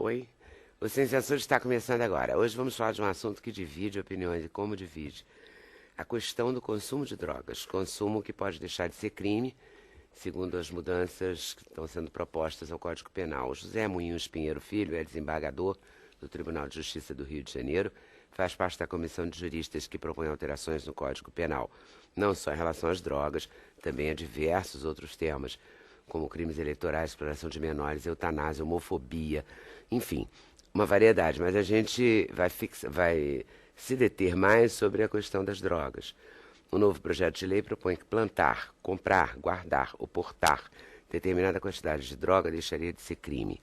Oi, o Sem Censura está começando agora. Hoje vamos falar de um assunto que divide opiniões e como divide. A questão do consumo de drogas. Consumo que pode deixar de ser crime, segundo as mudanças que estão sendo propostas ao Código Penal. O José Moinhos Pinheiro Filho é desembargador do Tribunal de Justiça do Rio de Janeiro, faz parte da comissão de juristas que propõe alterações no Código Penal, não só em relação às drogas, também a diversos outros temas, como crimes eleitorais, exploração de menores, eutanásia, homofobia, enfim, uma variedade. Mas a gente vai se deter mais sobre a questão das drogas. O novo projeto de lei propõe que plantar, comprar, guardar ou portar determinada quantidade de droga deixaria de ser crime.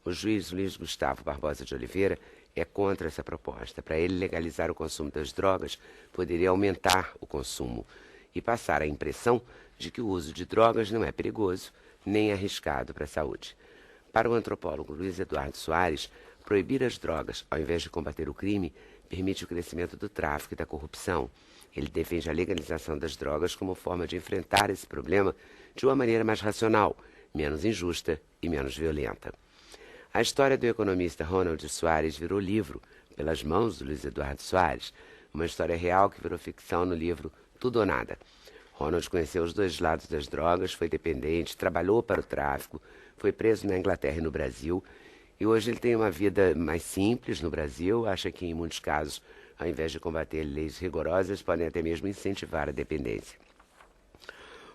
O juiz Luiz Gustavo Barbosa de Oliveira é contra essa proposta. Para ele, legalizar o consumo das drogas poderia aumentar o consumo e passar a impressão de que o uso de drogas não é perigoso nem arriscado para a saúde. Para o antropólogo Luiz Eduardo Soares, proibir as drogas, ao invés de combater o crime, permite o crescimento do tráfico e da corrupção. Ele defende a legalização das drogas como forma de enfrentar esse problema de uma maneira mais racional, menos injusta e menos violenta. A história do economista Ronald Soares virou livro, pelas mãos do Luiz Eduardo Soares, uma história real que virou ficção no livro Tudo ou Nada. Ronald conheceu os dois lados das drogas, foi dependente, trabalhou para o tráfico, foi preso na Inglaterra e no Brasil, e hoje ele tem uma vida mais simples no Brasil, acha que em muitos casos, ao invés de combater leis rigorosas, podem até mesmo incentivar a dependência.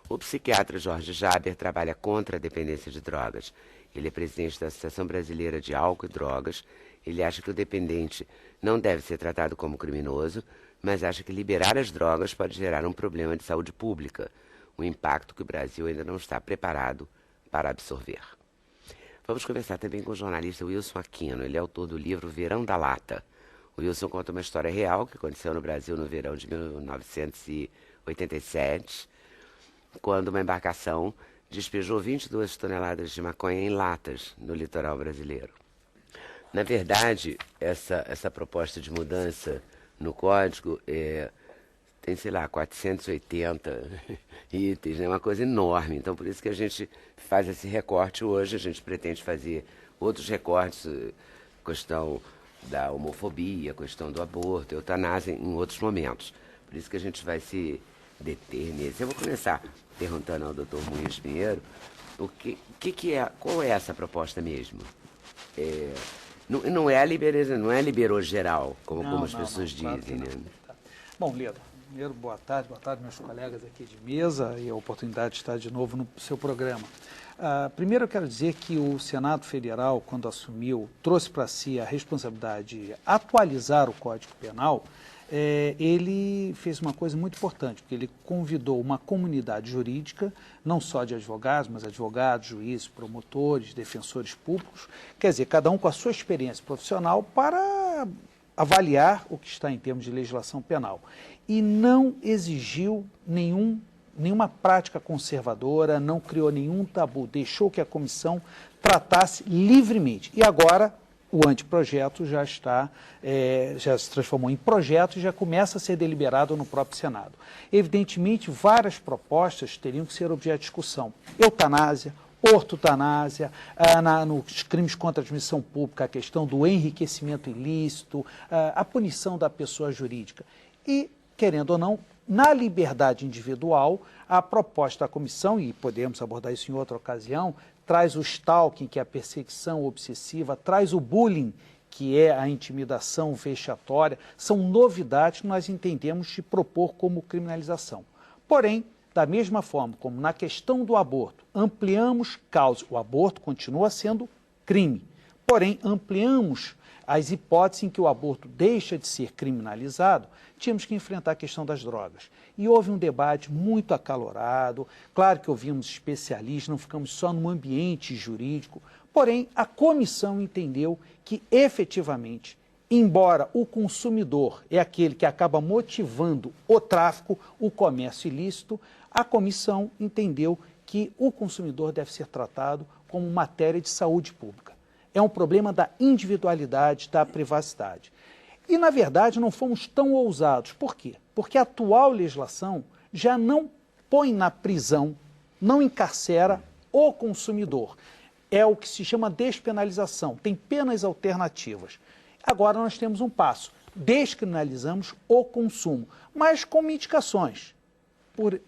O psiquiatra Jorge Jaber trabalha contra a dependência de drogas. Ele é presidente da Associação Brasileira de Álcool e Drogas. Ele acha que o dependente não deve ser tratado como criminoso, mas acha que liberar as drogas pode gerar um problema de saúde pública, um impacto que o Brasil ainda não está preparado para absorver. Vamos conversar também com o jornalista Wilson Aquino. Ele é autor do livro Verão da Lata. O Wilson conta uma história real que aconteceu no Brasil no verão de 1987, quando uma embarcação despejou 22 toneladas de maconha em latas no litoral brasileiro. Na verdade, essa proposta de mudança no código tem, 480 itens, é uma coisa enorme. Então, por isso que a gente faz esse recorte hoje. A gente pretende fazer outros recortes, questão da homofobia, questão do aborto, eutanásia, em outros momentos. Por isso que a gente vai se deter nesse. Eu vou começar perguntando ao Dr. Moinhos Pinheiro qual é essa proposta mesmo? Não é a liberou geral, como as pessoas dizem, claro, né? Tá. Bom, Leda, primeiro, boa tarde, meus colegas aqui de mesa e a oportunidade de estar de novo no seu programa. Primeiro eu quero dizer que o Senado Federal, quando assumiu, trouxe para si a responsabilidade de atualizar o Código Penal. Ele fez uma coisa muito importante, porque ele convidou uma comunidade jurídica, não só de advogados, mas advogados, juízes, promotores, defensores públicos, quer dizer, cada um com a sua experiência profissional para avaliar o que está em termos de legislação penal. E não exigiu nenhuma prática conservadora, não criou nenhum tabu, deixou que a comissão tratasse livremente. E agora o anteprojeto já se transformou em projeto e já começa a ser deliberado no próprio Senado. Evidentemente, várias propostas teriam que ser objeto de discussão. Eutanásia, ortotanásia, nos crimes contra a administração pública, a questão do enriquecimento ilícito, a punição da pessoa jurídica. E, querendo ou não, na liberdade individual, a proposta da comissão, e podemos abordar isso em outra ocasião, traz o stalking, que é a perseguição obsessiva, traz o bullying, que é a intimidação vexatória. São novidades que nós entendemos de propor como criminalização. Porém, da mesma forma como na questão do aborto, ampliamos causas. O aborto continua sendo crime, porém ampliamos as hipóteses em que o aborto deixa de ser criminalizado. Tínhamos que enfrentar a questão das drogas. E houve um debate muito acalorado, claro que ouvimos especialistas, não ficamos só num ambiente jurídico, porém a comissão entendeu que efetivamente, embora o consumidor é aquele que acaba motivando o tráfico, o comércio ilícito, a comissão entendeu que o consumidor deve ser tratado como matéria de saúde pública. É um problema da individualidade, da privacidade. E, na verdade, não fomos tão ousados. Por quê? Porque a atual legislação já não põe na prisão, não encarcera o consumidor. é o que se chama despenalização, tem penas alternativas. Agora nós temos um passo, descriminalizamos o consumo, mas com indicações.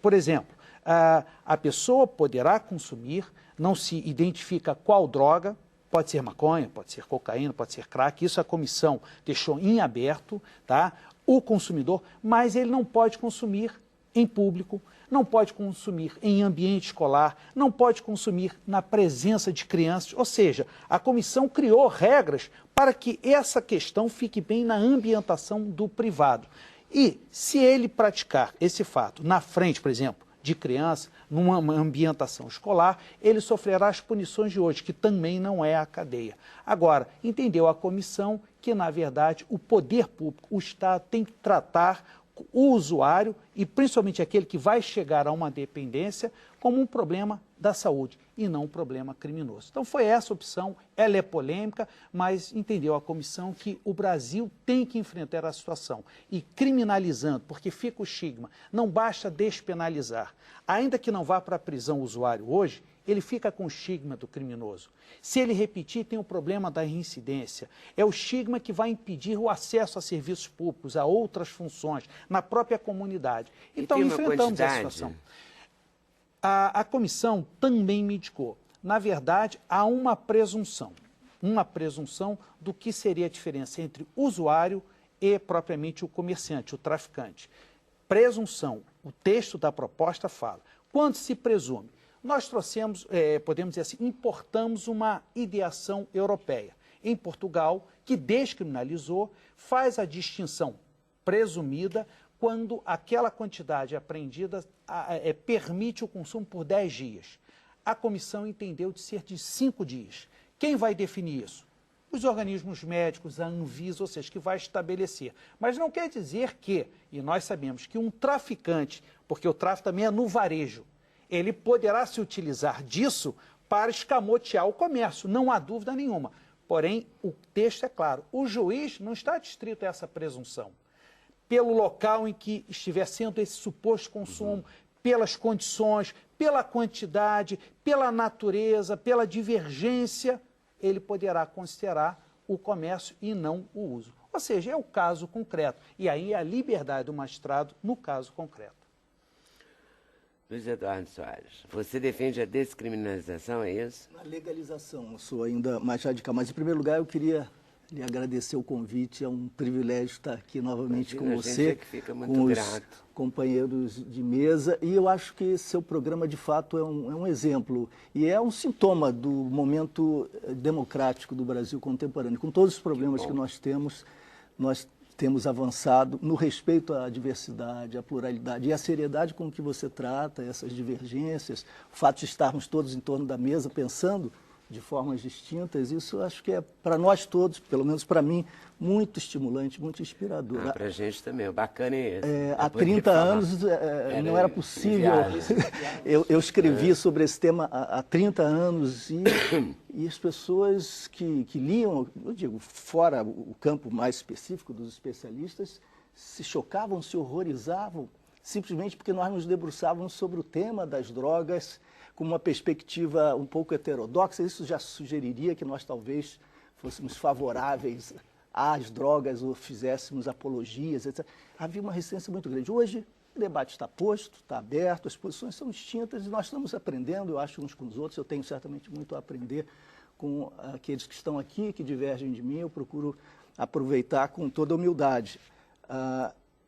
Por exemplo, a pessoa poderá consumir, não se identifica qual droga, pode ser maconha, pode ser cocaína, pode ser crack, isso a comissão deixou em aberto, tá? O consumidor, mas ele não pode consumir em público, não pode consumir em ambiente escolar, não pode consumir na presença de crianças, ou seja, a comissão criou regras para que essa questão fique bem na ambientação do privado. E se ele praticar esse fato na frente, por exemplo, de criança, numa ambientação escolar, ele sofrerá as punições de hoje, que também não é a cadeia. Agora, entendeu a comissão que, na verdade, o poder público, o Estado, tem que tratar o usuário, e principalmente aquele que vai chegar a uma dependência, como um problema da saúde e não um problema criminoso. Então foi essa a opção, ela é polêmica, mas entendeu a comissão que o Brasil tem que enfrentar a situação. E criminalizando, porque fica o estigma, não basta despenalizar. Ainda que não vá para a prisão o usuário hoje, ele fica com o estigma do criminoso. Se ele repetir, tem o problema da reincidência. É o estigma que vai impedir o acesso a serviços públicos, a outras funções, na própria comunidade. Então, enfrentamos a situação. A comissão também me indicou. Na verdade, há uma presunção do que seria a diferença entre o usuário e propriamente o comerciante, o traficante. Presunção, o texto da proposta fala. Quando se presume? Nós trouxemos, podemos dizer assim, importamos uma ideação europeia. Em Portugal, que descriminalizou, faz a distinção presumida quando aquela quantidade apreendida permite o consumo por 10 dias. A comissão entendeu de ser de 5 dias. Quem vai definir isso? Os organismos médicos, a Anvisa, ou seja, que vai estabelecer. Mas não quer dizer que, e nós sabemos que um traficante, porque o tráfico também é no varejo, ele poderá se utilizar disso para escamotear o comércio, não há dúvida nenhuma. Porém, o texto é claro, o juiz não está adstrito a essa presunção. Pelo local em que estiver sendo esse suposto consumo, pelas condições, pela quantidade, pela natureza, pela divergência, ele poderá considerar o comércio e não o uso. Ou seja, é o caso concreto. E aí a liberdade do magistrado no caso concreto. Luiz Eduardo Soares, você defende a descriminalização, é isso? A legalização, eu sou ainda mais radical. Mas, em primeiro lugar, eu queria lhe agradecer o convite. É um privilégio estar aqui novamente com você, com os companheiros de mesa. E eu acho que seu programa, de fato, é um exemplo. E é um sintoma do momento democrático do Brasil contemporâneo. Com todos os problemas que nós temos avançado no respeito à diversidade, à pluralidade e à seriedade com que você trata essas divergências, o fato de estarmos todos em torno da mesa pensando de formas distintas, isso acho que é para nós todos, pelo menos para mim, muito estimulante, muito inspirador. Para a gente também, o bacana é esse. Há 30 anos não era possível. Eu escrevi sobre esse tema há 30 anos e as pessoas que liam, eu digo, fora o campo mais específico dos especialistas, se chocavam, se horrorizavam, simplesmente porque nós nos debruçávamos sobre o tema das drogas com uma perspectiva um pouco heterodoxa. Isso já sugeriria que nós talvez fôssemos favoráveis às drogas ou fizéssemos apologias, etc. Havia uma resistência muito grande. Hoje, o debate está posto, está aberto, as posições são distintas e nós estamos aprendendo, eu acho, uns com os outros. Eu tenho certamente muito a aprender com aqueles que estão aqui, que divergem de mim. Eu procuro aproveitar com toda humildade.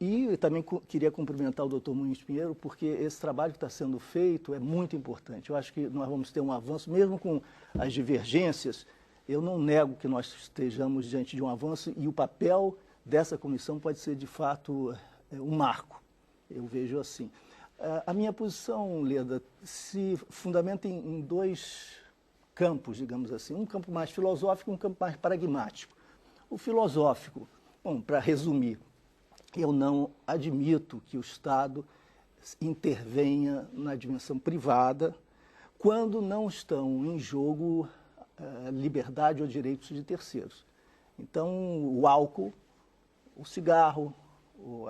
E também queria cumprimentar o doutor Muniz Pinheiro, porque esse trabalho que está sendo feito é muito importante. Eu acho que nós vamos ter um avanço, mesmo com as divergências. Eu não nego que nós estejamos diante de um avanço e o papel dessa comissão pode ser, de fato, um marco. Eu vejo assim. A minha posição, Leda, se fundamenta em dois campos, digamos assim. Um campo mais filosófico e um campo mais pragmático. O filosófico, bom, para resumir, eu não admito que o Estado intervenha na dimensão privada quando não estão em jogo liberdade ou direitos de terceiros. Então, o álcool, o cigarro,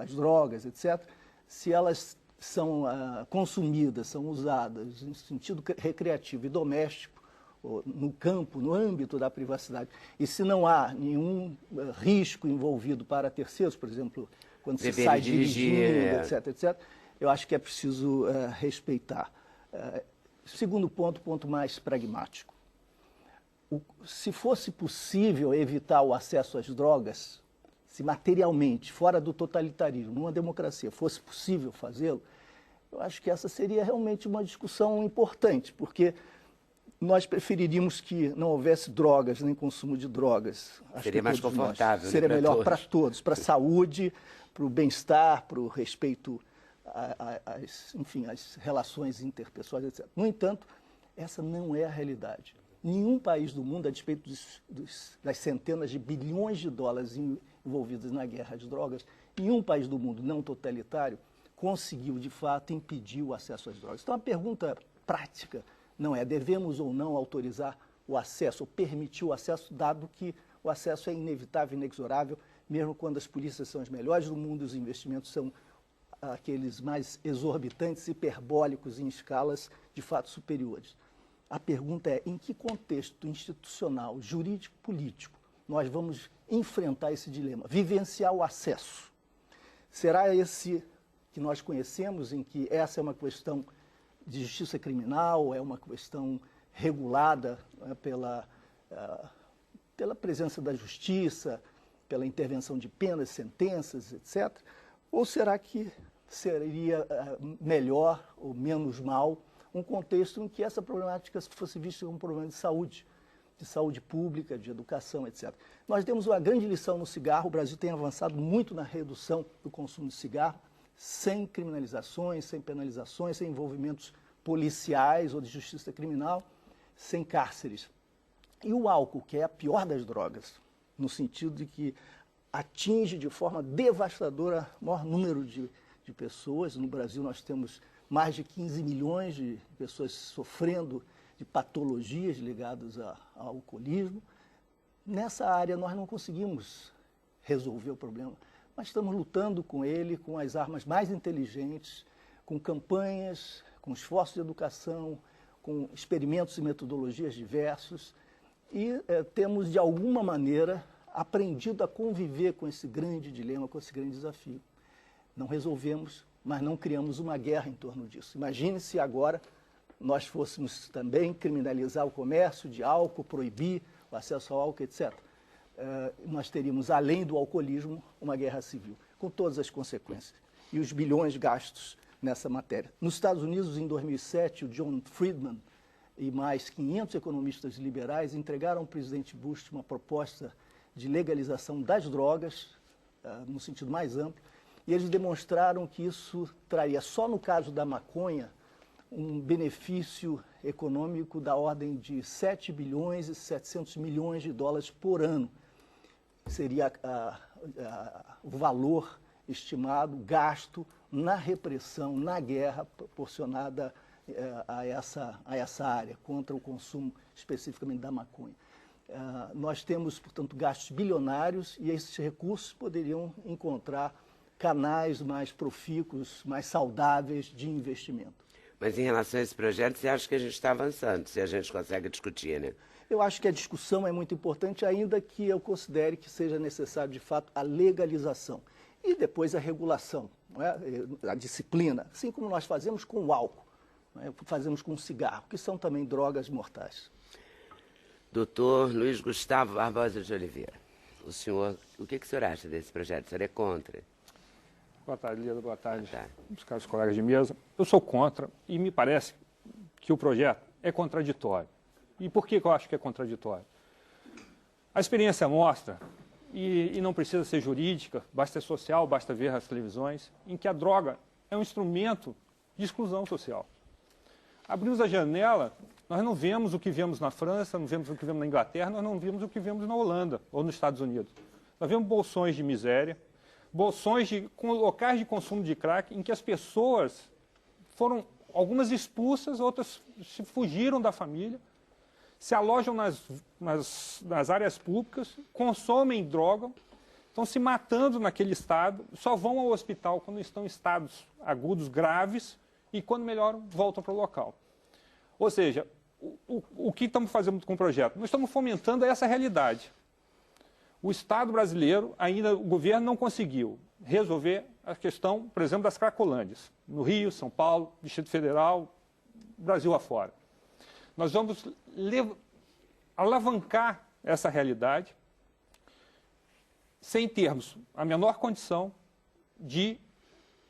as drogas, etc., se elas são consumidas, são usadas em sentido recreativo e doméstico, no campo, no âmbito da privacidade. E se não há nenhum risco envolvido para terceiros, por exemplo, quando se sai dirigindo, etc., eu acho que é preciso respeitar. Segundo ponto mais pragmático. Se fosse possível evitar o acesso às drogas, se materialmente, fora do totalitarismo, numa democracia, fosse possível fazê-lo, eu acho que essa seria realmente uma discussão importante, porque nós preferiríamos que não houvesse drogas, nem consumo de drogas. Seria mais confortável. Seria melhor para todos, para a saúde, para o bem-estar, para o respeito às relações interpessoais, etc. No entanto, essa não é a realidade. Nenhum país do mundo, a despeito das centenas de bilhões de dólares envolvidos na guerra às drogas, nenhum país do mundo não totalitário conseguiu, de fato, impedir o acesso às drogas. Então, a pergunta prática não é devemos ou não autorizar o acesso, ou permitir o acesso, dado que o acesso é inevitável, inexorável, mesmo quando as polícias são as melhores do mundo e os investimentos são aqueles mais exorbitantes, hiperbólicos em escalas de fato superiores. A pergunta é, em que contexto institucional, jurídico, político, nós vamos enfrentar esse dilema, vivenciar o acesso? Será esse que nós conhecemos, em que essa é uma questão de justiça criminal, é uma questão regulada pela presença da justiça, pela intervenção de penas, sentenças, etc.? Ou será que seria melhor ou menos mal um contexto em que essa problemática fosse vista como um problema de saúde pública, de educação, etc. Nós temos uma grande lição no cigarro, o Brasil tem avançado muito na redução do consumo de cigarro, sem criminalizações, sem penalizações, sem envolvimentos policiais ou de justiça criminal, sem cárceres. E o álcool, que é a pior das drogas, no sentido de que atinge de forma devastadora o maior número de pessoas. No Brasil nós temos mais de 15 milhões de pessoas sofrendo de patologias ligadas ao alcoolismo. Nessa área nós não conseguimos resolver o problema, mas estamos lutando com ele com as armas mais inteligentes, com campanhas, com esforços de educação, com experimentos e metodologias diversos, e temos, de alguma maneira, aprendido a conviver com esse grande dilema, com esse grande desafio. Não resolvemos, mas não criamos uma guerra em torno disso. Imagine se agora nós fôssemos também criminalizar o comércio de álcool, proibir o acesso ao álcool, etc. Nós teríamos, além do alcoolismo, uma guerra civil, com todas as consequências. E os bilhões gastos nessa matéria. Nos Estados Unidos, em 2007, o John Friedman e mais 500 economistas liberais entregaram ao presidente Bush uma proposta de legalização das drogas, no sentido mais amplo, e eles demonstraram que isso traria, só no caso da maconha, um benefício econômico da ordem de 7 bilhões e 700 milhões de dólares por ano. Seria o valor estimado, gasto na repressão, na guerra proporcionada a essa área, contra o consumo especificamente da maconha. Nós temos, portanto, gastos bilionários e esses recursos poderiam encontrar canais mais profícuos, mais saudáveis de investimento. Mas em relação a esse projeto, você acha que a gente está avançando, se a gente consegue discutir, né? Eu acho que a discussão é muito importante, ainda que eu considere que seja necessário, de fato, a legalização. E depois a regulação, não é? A disciplina, assim como nós fazemos com o álcool, não é? Fazemos com o cigarro, que são também drogas mortais. Doutor Luiz Gustavo Barbosa de Oliveira, o que o senhor acha desse projeto? O senhor é contra? Boa tarde, Lida. Boa tarde, os caros colegas de mesa. Eu sou contra e me parece que o projeto é contraditório. E por que eu acho que é contraditório? A experiência mostra, e não precisa ser jurídica, basta ser social, basta ver as televisões, em que a droga é um instrumento de exclusão social. Abrimos a janela, nós não vemos o que vemos na França, não vemos o que vemos na Inglaterra, nós não vemos o que vemos na Holanda ou nos Estados Unidos. Nós vemos bolsões de miséria, bolsões com locais de consumo de crack, em que as pessoas foram, algumas expulsas, outras fugiram da família, se alojam nas áreas públicas, consomem droga, estão se matando naquele estado, só vão ao hospital quando estão em estados agudos graves e quando melhoram, voltam para o local. Ou seja, o que estamos fazendo com o projeto? Nós estamos fomentando essa realidade. O Estado brasileiro, ainda o governo não conseguiu resolver a questão, por exemplo, das Cracolândias, no Rio, São Paulo, Distrito Federal, Brasil afora. Nós vamos alavancar essa realidade sem termos a menor condição de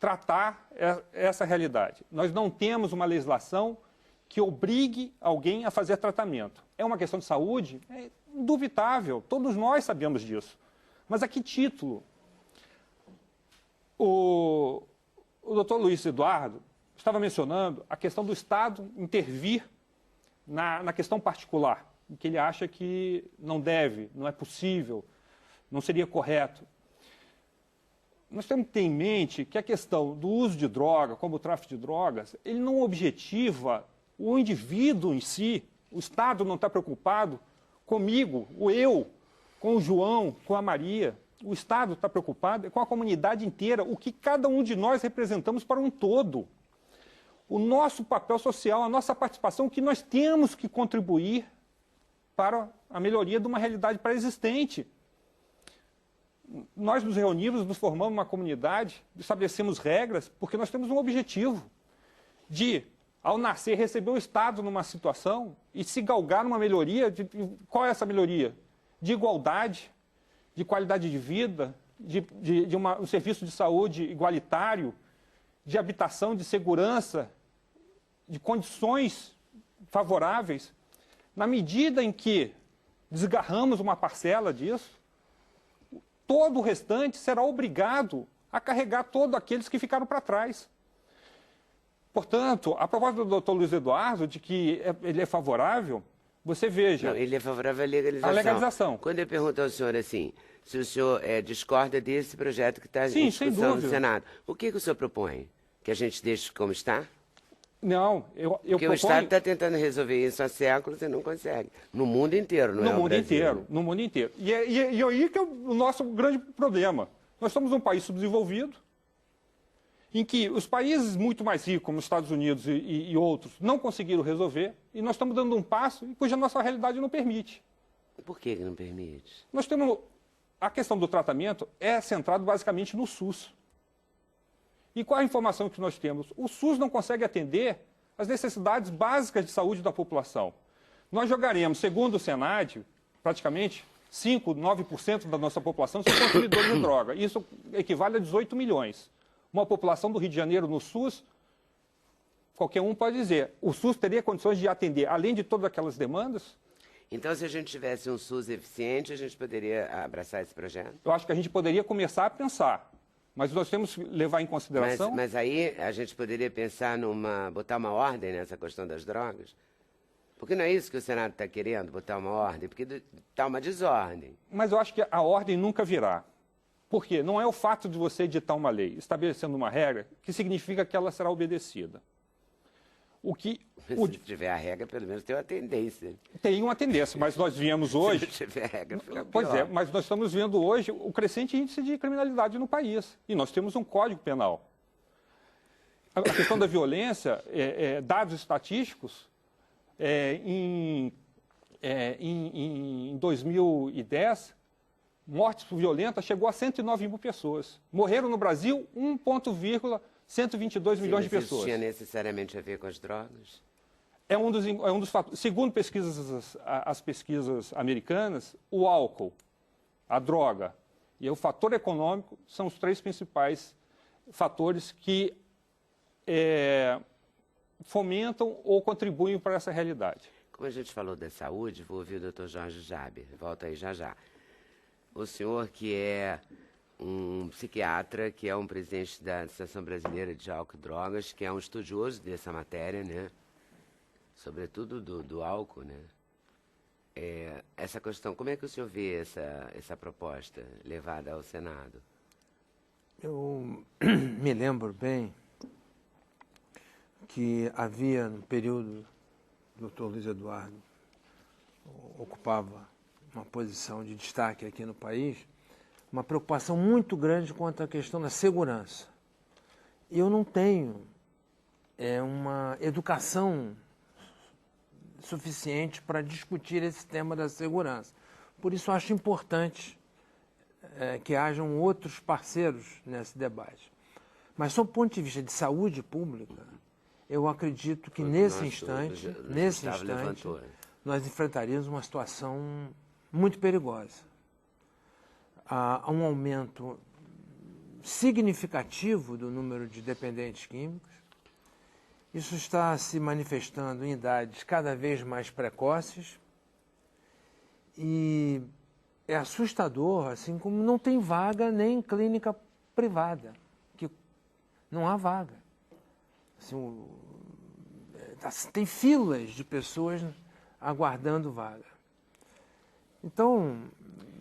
tratar essa realidade. Nós não temos uma legislação que obrigue alguém a fazer tratamento. É uma questão de saúde? É indubitável, todos nós sabemos disso. Mas a que título? O doutor Luiz Eduardo estava mencionando a questão do Estado intervir na questão particular, que ele acha que não deve, não é possível, não seria correto. Nós temos que ter em mente que a questão do uso de droga, como o tráfico de drogas, ele não objetiva o indivíduo em si. O Estado não está preocupado comigo, com o João, com a Maria. O Estado está preocupado com a comunidade inteira, o que cada um de nós representamos para um todo. O nosso papel social, a nossa participação, o que nós temos que contribuir para a melhoria de uma realidade pré-existente. Nós nos reunimos, nos formamos uma comunidade, estabelecemos regras, porque nós temos um objetivo de, ao nascer, receber o Estado numa situação e se galgar numa melhoria. Qual é essa melhoria? De igualdade, de qualidade de vida, de um serviço de saúde igualitário, de habitação, de segurança, de condições favoráveis. Na medida em que desgarramos uma parcela disso, todo o restante será obrigado a carregar todos aqueles que ficaram para trás. Portanto, a proposta do doutor Luiz Eduardo, de que ele é favorável, você veja... Não, ele é favorável à legalização. À legalização. Quando eu pergunto ao senhor assim, se o senhor discorda desse projeto que está em discussão no Senado, o que o senhor propõe? Que a gente deixe como está? Não, eu Porque o Estado está tentando resolver isso há séculos e não consegue. No mundo inteiro, não é? No mundo inteiro, no mundo inteiro. E aí que é o nosso grande problema. Nós somos um país subdesenvolvido, em que os países muito mais ricos, como os Estados Unidos e outros, não conseguiram resolver, e nós estamos dando um passo cuja nossa realidade não permite. Por que não permite? Nós temos... A questão do tratamento é centrada basicamente no SUS. E qual a informação que nós temos? O SUS não consegue atender as necessidades básicas de saúde da população. Nós jogaremos, segundo o Senad, praticamente 5%, 9% da nossa população são consumidores de droga. Isso equivale a 18 milhões. Uma população do Rio de Janeiro no SUS, qualquer um pode dizer, o SUS teria condições de atender, além de todas aquelas demandas? Então, se a gente tivesse um SUS eficiente, a gente poderia abraçar esse projeto? Eu acho que a gente poderia começar a pensar. Mas nós temos que levar em consideração... Mas aí a gente poderia pensar botar uma ordem nessa questão das drogas? Porque não é isso que o Senado está querendo, botar uma ordem? Porque está uma desordem. Mas eu acho que a ordem nunca virá. Por quê? Não é o fato de você editar uma lei, estabelecendo uma regra, que significa que ela será obedecida. Se tiver a regra, pelo menos tem uma tendência. Tem uma tendência, mas nós viemos hoje... Se tiver a regra, fica Pois pior. é, mas nós estamos vendo hoje o crescente índice de criminalidade no país. E nós temos um Código Penal. A questão da violência, dados estatísticos, em 2010, mortes violentas chegou a 109 mil pessoas. Morreram no Brasil 1,122 milhões de pessoas. Isso tinha necessariamente a ver com as drogas? É um dos fatores. Segundo as pesquisas americanas, o álcool, a droga e o fator econômico são os 3 principais fatores que fomentam ou contribuem para essa realidade. Como a gente falou da saúde, vou ouvir o Dr. Jorge Jaber. Volta aí já já. O senhor que é um psiquiatra, que é um presidente da Associação Brasileira de Álcool e Drogas, que é um estudioso dessa matéria, né? Sobretudo do álcool, né? Essa questão, como é que o senhor vê essa proposta levada ao Senado? Eu me lembro bem que havia, no período, o Dr. Luiz Eduardo ocupava uma posição de destaque aqui no país, uma preocupação muito grande quanto à questão da segurança. Eu não tenho uma educação suficiente para discutir esse tema da segurança. Por isso, acho importante que hajam outros parceiros nesse debate. Mas, sob o ponto de vista de saúde pública, eu acredito que nesse instante, nós enfrentaríamos uma situação muito perigosa. Há um aumento significativo do número de dependentes químicos. Isso está se manifestando em idades cada vez mais precoces e é assustador, assim como não tem vaga nem em clínica privada, que não há vaga. Assim, tem filas de pessoas aguardando vaga. Então,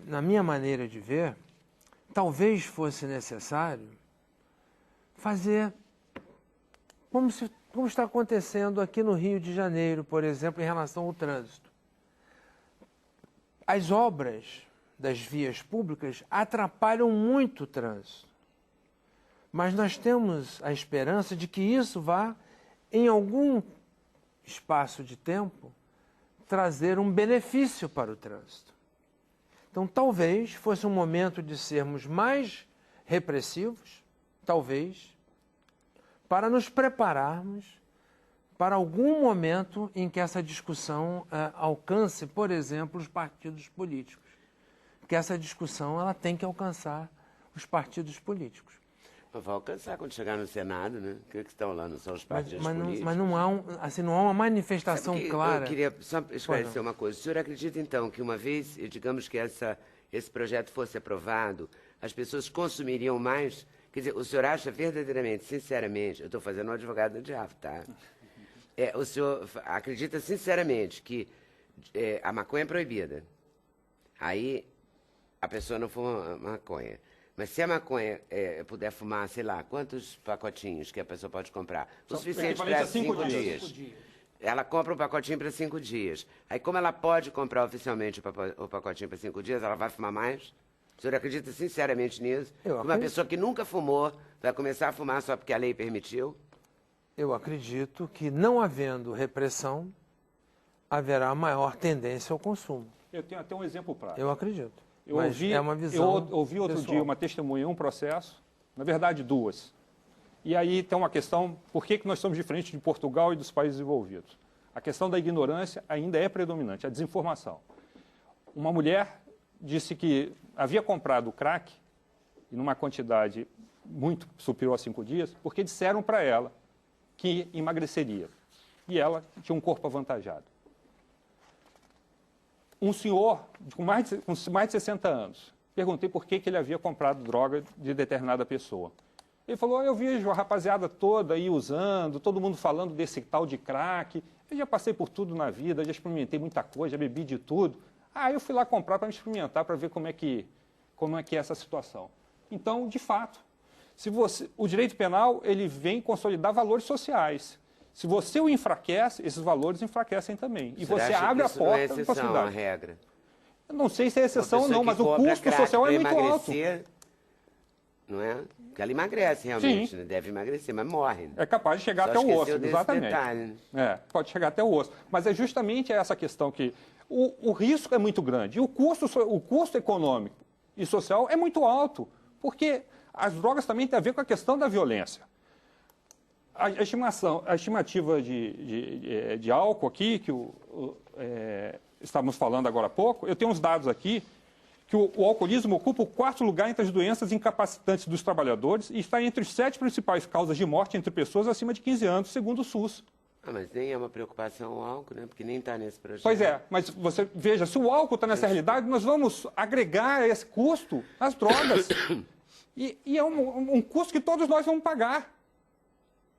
na minha maneira de ver, talvez fosse necessário fazer como está acontecendo aqui no Rio de Janeiro, por exemplo, em relação ao trânsito. As obras das vias públicas atrapalham muito o trânsito. Mas nós temos a esperança de que isso vá, em algum espaço de tempo, trazer um benefício para o trânsito. Então, talvez fosse um momento de sermos mais repressivos, talvez, para nos prepararmos para algum momento em que essa discussão alcance, por exemplo, os partidos políticos. Que essa discussão ela tem que alcançar os partidos políticos. Vai alcançar quando chegar no Senado, né? O que estão lá, não são os partidos políticos? Mas não há, não há uma manifestação clara. Eu queria só esclarecer uma coisa. O senhor acredita, então, que uma vez, digamos que esse projeto fosse aprovado, as pessoas consumiriam mais? Quer dizer, o senhor acha verdadeiramente, sinceramente, eu estou fazendo um advogado do diabo, tá? O senhor acredita sinceramente que a maconha é proibida? Aí a pessoa não fuma maconha. Mas se a maconha puder fumar, sei lá, quantos pacotinhos que a pessoa pode comprar? O suficiente para 5 dias. Ela compra um pacotinho para 5 dias. Aí, como ela pode comprar oficialmente o pacotinho para 5 dias, ela vai fumar mais? O senhor acredita sinceramente nisso? Uma pessoa que nunca fumou vai começar a fumar só porque a lei permitiu? Eu acredito que, não havendo repressão, haverá maior tendência ao consumo. Eu tenho até um exemplo prático. Eu acredito. Eu ouvi outro dia uma testemunha, um processo, na verdade duas. E aí tem uma questão, por que nós somos diferentes de Portugal e dos países desenvolvidos? A questão da ignorância ainda é predominante, a desinformação. Uma mulher disse que havia comprado crack, em uma quantidade muito superior a 5 dias, porque disseram para ela que emagreceria. E ela tinha um corpo avantajado. Um senhor com mais de 60 anos, perguntei por que ele havia comprado droga de determinada pessoa. Ele falou, eu vejo a rapaziada toda aí usando, todo mundo falando desse tal de crack. Eu já passei por tudo na vida, já experimentei muita coisa, já bebi de tudo. Eu fui lá comprar para me experimentar, para ver como é que é essa situação. Então, de fato, o direito penal ele vem consolidar valores sociais. Se você o enfraquece, esses valores enfraquecem também. E você abre a porta para a possibilidade. É uma regra. Eu não sei se é exceção ou não, mas o custo social é muito alto. Não é? Porque ela emagrece realmente, né? Deve emagrecer, mas morre. Né? É capaz de chegar até o osso, exatamente. Detalhe, né? Pode chegar até o osso. Mas é justamente essa questão que o risco é muito grande. E o custo econômico e social é muito alto, porque as drogas também têm a ver com a questão da violência. A estimativa de álcool aqui, que estávamos falando agora há pouco, eu tenho uns dados aqui, que o alcoolismo ocupa o 4º lugar entre as doenças incapacitantes dos trabalhadores e está entre as 7 principais causas de morte entre pessoas acima de 15 anos, segundo o SUS. Mas nem é uma preocupação o álcool, né? Porque nem está nesse projeto. Pois é, mas você veja, se o álcool está nessa realidade, nós vamos agregar esse custo às drogas. E é um custo que todos nós vamos pagar.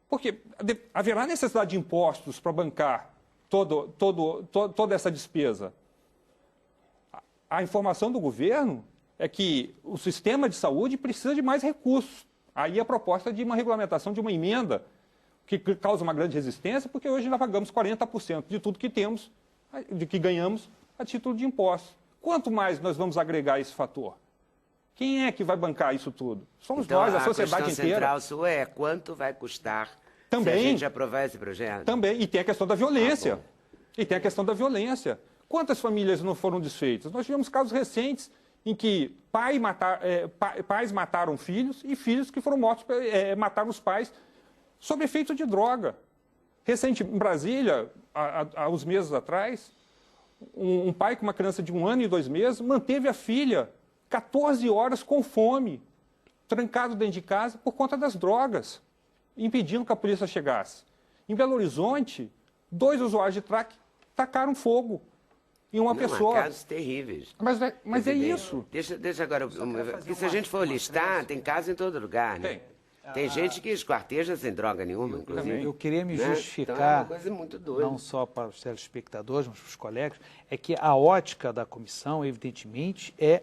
Porque haverá necessidade de impostos para bancar toda essa despesa. A informação do governo é que o sistema de saúde precisa de mais recursos. Aí a proposta de uma regulamentação, de uma emenda, que causa uma grande resistência, porque hoje nós pagamos 40% de tudo que temos, de que ganhamos, a título de impostos. Quanto mais nós vamos agregar esse fator? Quem é que vai bancar isso tudo? Somos então, nós, a sociedade inteira. A questão central sua é quanto vai custar também, se a gente aprovar esse projeto? Também, e tem a questão da violência. E tem a questão da violência. Quantas famílias não foram desfeitas? Nós tivemos casos recentes em que pais mataram filhos e filhos que foram mortos, mataram os pais sob efeito de droga. Recente, em Brasília, há uns meses atrás, um pai com uma criança de 1 ano e 2 meses manteve a filha 14 horas com fome, trancado dentro de casa por conta das drogas, impedindo que a polícia chegasse. Em Belo Horizonte, 2 usuários de crack tacaram fogo em uma pessoa. Casos terríveis. Mas é isso. Deixa agora, porque se a gente for listar, tem caso em todo lugar, né? Tem gente que esquarteja sem droga nenhuma, inclusive. Eu queria me né? justificar, Então é uma coisa muito doida. não só para os telespectadores, mas para os colegas, é que a ótica da comissão, evidentemente, é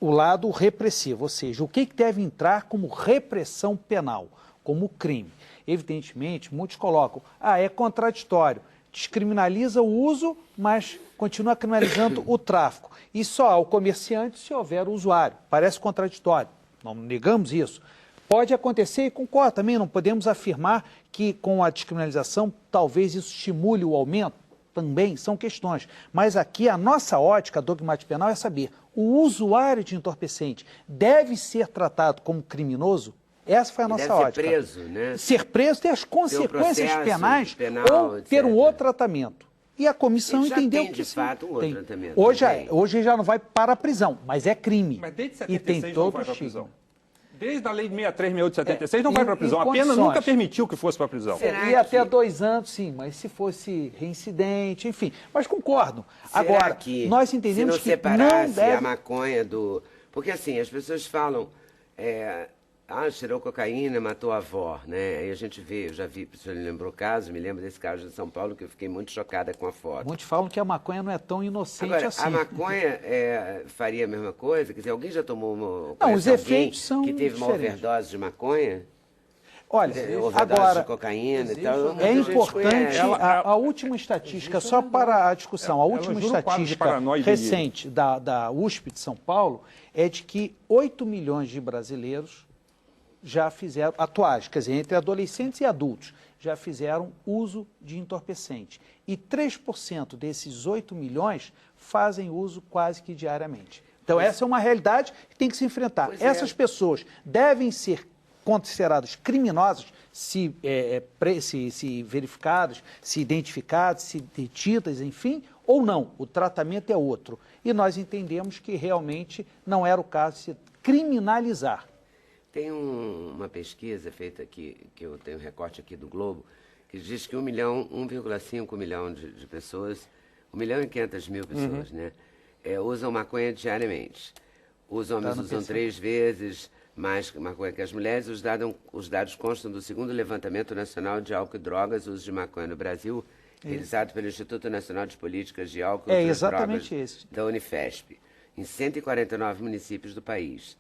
o lado repressivo, ou seja, o que deve entrar como repressão penal, como crime. Evidentemente, muitos colocam, é contraditório, descriminaliza o uso, mas continua criminalizando o tráfico. E só ao comerciante se houver o usuário. Parece contraditório, não negamos isso. Pode acontecer, e concordo também, não podemos afirmar que com a descriminalização talvez isso estimule o aumento, também são questões. Mas aqui a nossa ótica dogmática penal é saber, o usuário de entorpecente deve ser tratado como criminoso? Essa foi a nossa ótica. Ser preso, né? Ser preso, ter as consequências penais penal, ou etc. ter um outro tratamento. E a comissão Ele já entendeu tem, que de sim, fato, um outro tem. tratamento. Hoje já não vai para a prisão, mas é crime. Mas desde E 76 tem não todo vai o para a estigma. prisão. Desde a lei 63, 68 de 76 não vai para a prisão. em A pena condições. nunca permitiu que fosse para a prisão. Será E até que- 2 anos, sim, mas se fosse reincidente, enfim. Mas concordo. Será Agora, que nós se entendemos não que separasse não deve... a maconha do... Porque assim, as pessoas falam, cheirou cocaína, matou a avó, né? Aí a gente vê, eu já vi, o senhor lembrou o caso, me lembro desse caso de São Paulo, que eu fiquei muito chocada com a foto. Muitos falam que a maconha não é tão inocente Agora, assim. a maconha faria a mesma coisa? Quer dizer, alguém já tomou uma... Não, conhece os alguém efeitos são que teve uma diferentes. overdose de maconha? Olha, Overdose agora, de cocaína e tal. é muita gente importante, conhece. a última estatística, só para a discussão, a última jura um quadro de estatística paranoia e delírio. recente da USP de São Paulo é de que 8 milhões de brasileiros já fizeram, atuais, quer dizer, entre adolescentes e adultos, já fizeram uso de entorpecente. E 3% desses 8 milhões fazem uso quase que diariamente. Então, essa é uma realidade que tem que se enfrentar. Pois é. Essas pessoas devem ser consideradas criminosas se verificadas, se identificadas, se detidas, enfim, ou não. O tratamento é outro. E nós entendemos que realmente não era o caso de se criminalizar. Tem uma pesquisa feita aqui, que eu tenho um recorte aqui do Globo, que diz que 1,5 milhão de pessoas, 1.500.000 pessoas, né, usam maconha diariamente. Os homens usam 3 vezes mais maconha que as mulheres. Os dados constam do 2º Levantamento Nacional de Álcool e Drogas, uso de maconha no Brasil, realizado pelo Instituto Nacional de Políticas de Álcool e Outras exatamente Drogas esse. da Unifesp, em 149 municípios do país,